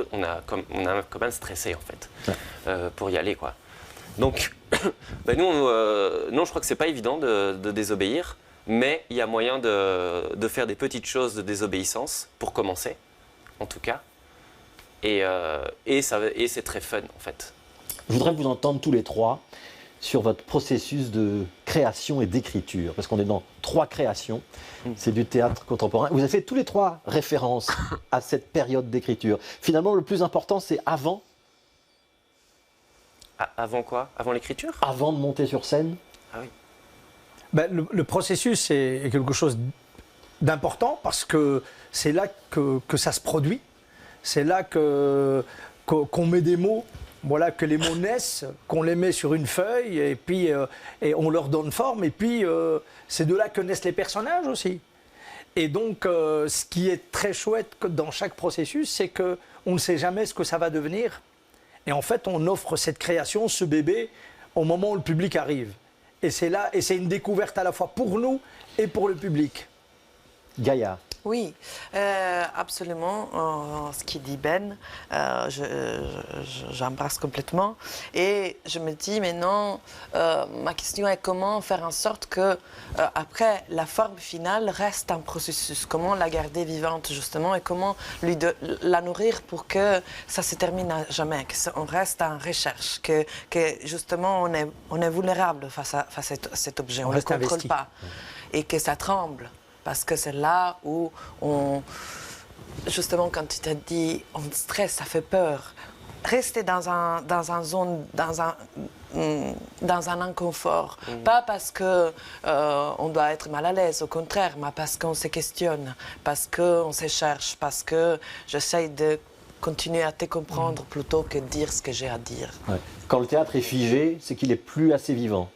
quand même stressé, en fait, pour y aller, quoi. Donc, ben nous, non, je crois que c'est pas évident de désobéir, mais il y a moyen de faire des petites choses de désobéissance, pour commencer, en tout cas. Et c'est très fun, en fait. Je voudrais vous entendre tous les trois sur votre processus de création et d'écriture, parce qu'on est dans 3 créations, c'est du théâtre contemporain. Vous avez fait tous les 3 référence à cette période d'écriture. Finalement, le plus important, c'est avant. Avant quoi? Avant l'écriture? Avant de monter sur scène? Ah oui. Ben, le processus est quelque chose d'important parce que c'est là que ça se produit. C'est là qu'on met des mots, voilà, que les mots naissent, qu'on les met sur une feuille et puis et on leur donne forme. Et puis c'est de là que naissent les personnages aussi. Et donc ce qui est très chouette dans chaque processus, c'est qu'on ne sait jamais ce que ça va devenir. Et en fait, on offre cette création, ce bébé, au moment où le public arrive. Et c'est là, et c'est une découverte à la fois pour nous et pour le public. Gaïa. Oui, absolument. Ce qu'il dit Ben, j'embrasse complètement. Et je me dis, mais non, ma question est comment faire en sorte que, après, la forme finale reste un processus. Comment la garder vivante, justement, et comment la nourrir pour que ça se termine à jamais, qu'on reste en recherche, que justement, on est vulnérable face à cet objet, on ne le contrôle pas, et que ça tremble. Parce que c'est là où justement, quand tu t'as dit, on stresse, ça fait peur. Rester dans un inconfort. Pas parce que on doit être mal à l'aise, au contraire, mais parce qu'on se questionne, parce qu'on se cherche, parce que j'essaye de continuer à te comprendre plutôt que de dire ce que j'ai à dire. Ouais. Quand le théâtre est figé, c'est qu'il est plus assez vivant.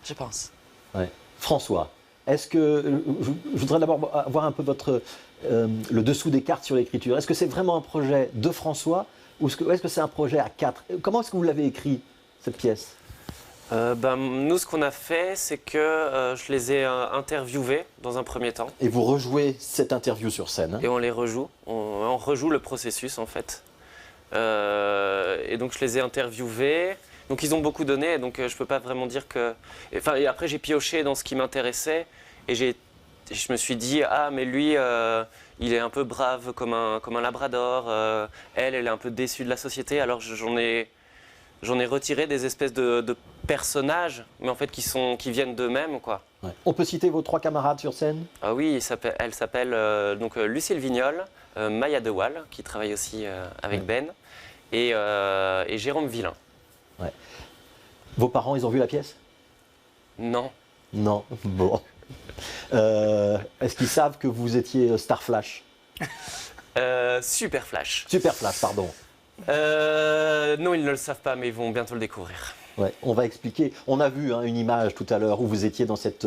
Je pense. Ouais. François. Est-ce que, je voudrais d'abord avoir un peu le dessous des cartes sur l'écriture. Est-ce que c'est vraiment un projet de François ou est-ce que c'est un projet à 4? Comment est-ce que vous l'avez écrit, cette pièce? Nous, ce qu'on a fait, c'est que je les ai interviewés dans un premier temps. Et vous rejouez cette interview sur scène, hein? Et on les rejoue. On rejoue le processus, en fait. Et donc, je les ai interviewés. Donc ils ont beaucoup donné, donc je ne peux pas vraiment dire que... Enfin, et après j'ai pioché dans ce qui m'intéressait et je me suis dit, ah mais lui, il est un peu brave comme un labrador, elle est un peu déçue de la société, alors j'en ai retiré des espèces de personnages, mais en fait qui viennent d'eux-mêmes, quoi. Ouais. On peut citer vos 3 camarades sur scène? Ah oui, elle s'appelle donc Lucille Vignol, Maya Dewal, qui travaille aussi avec Ben, et Jérôme Villain. Ouais. Vos parents, ils ont vu la pièce? Non. Non, bon. Est-ce qu'ils savent que vous étiez Star Flash? Super Flash. Super Flash, pardon. Non, ils ne le savent pas, mais ils vont bientôt le découvrir. Ouais, on va expliquer. On a vu une image tout à l'heure où vous étiez dans cette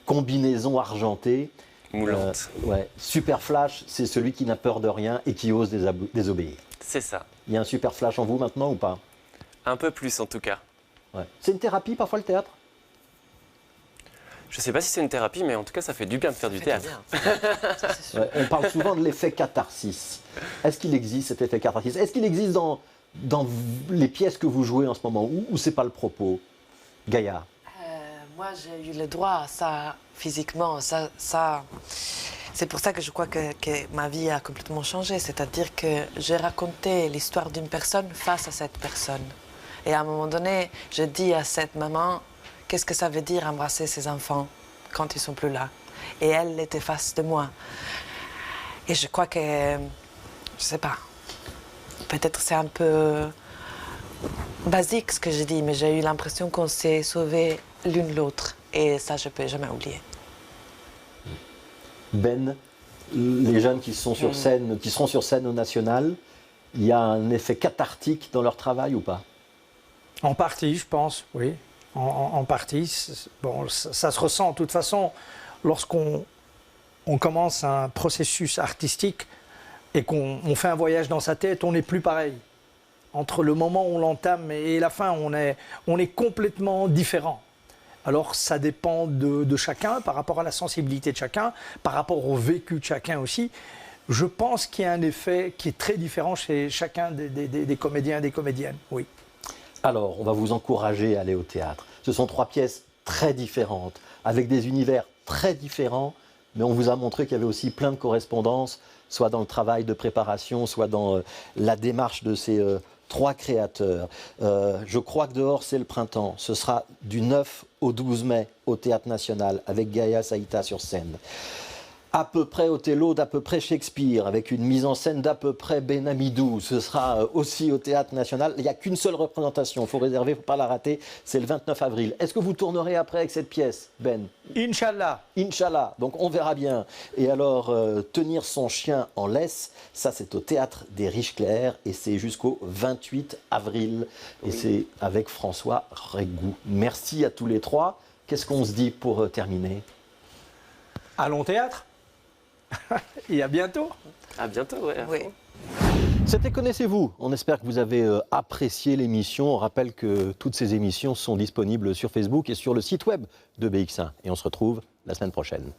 combinaison argentée. Moulante. Ouais. Super Flash, c'est celui qui n'a peur de rien et qui ose désobéir. C'est ça. Il y a un Super Flash en vous maintenant ou pas? Un peu plus en tout cas. Ouais. C'est une thérapie parfois le théâtre? Je ne sais pas si c'est une thérapie, mais en tout cas ça fait du bien de faire du théâtre. Ouais, on parle souvent de l'effet catharsis. Est-ce qu'il existe cet effet catharsis? Est-ce qu'il existe dans les pièces que vous jouez en ce moment ou c'est pas le propos? Gaïa. Moi j'ai eu le droit à ça physiquement, ça... C'est pour ça que je crois que ma vie a complètement changé. C'est-à-dire que j'ai raconté l'histoire d'une personne face à cette personne. Et à un moment donné, je dis à cette maman, qu'est-ce que ça veut dire embrasser ses enfants quand ils sont plus là? Et elle était face de moi. Et je crois que, je sais pas, peut-être c'est un peu basique ce que je dis, mais j'ai eu l'impression qu'on s'est sauvés l'une l'autre. Et ça, je peux jamais oublier. Ben, les jeunes qui sont sur scène, qui seront sur scène au National, il y a un effet cathartique dans leur travail ou pas? En partie, je pense, oui. En partie. Bon, ça se ressent. De toute façon, lorsqu'on commence un processus artistique, et qu'on fait un voyage dans sa tête, on n'est plus pareil. Entre le moment où on l'entame et la fin, on est complètement différent. Alors ça dépend de chacun, par rapport à la sensibilité de chacun, par rapport au vécu de chacun aussi. Je pense qu'il y a un effet qui est très différent chez chacun des comédiens et des comédiennes, oui. Alors, on va vous encourager à aller au théâtre. Ce sont 3 pièces très différentes, avec des univers très différents, mais on vous a montré qu'il y avait aussi plein de correspondances, soit dans le travail de préparation, soit dans la démarche de ces 3 créateurs. Je crois que dehors, c'est le printemps. Ce sera du 9 au 12 mai au Théâtre National, avec Gaïa Saïta sur scène. À peu près Othello, d'à peu près Shakespeare, avec une mise en scène d'à peu près Ben Amidou. Ce sera aussi au Théâtre National. Il n'y a qu'une seule représentation, il faut réserver, il ne faut pas la rater, c'est le 29 avril. Est-ce que vous tournerez après avec cette pièce, Ben? Inch'Allah. Inch'Allah, donc on verra bien. Et alors, tenir son chien en laisse, ça c'est au Théâtre des Riches-Clercs et c'est jusqu'au 28 avril. Et c'est avec François Régou. Merci à tous les 3. Qu'est-ce qu'on se dit pour terminer? Allons au théâtre. Et à bientôt. À bientôt, ouais. Oui. C'était Connaissez-vous. On espère que vous avez apprécié l'émission. On rappelle que toutes ces émissions sont disponibles sur Facebook et sur le site web de BX1. Et on se retrouve la semaine prochaine.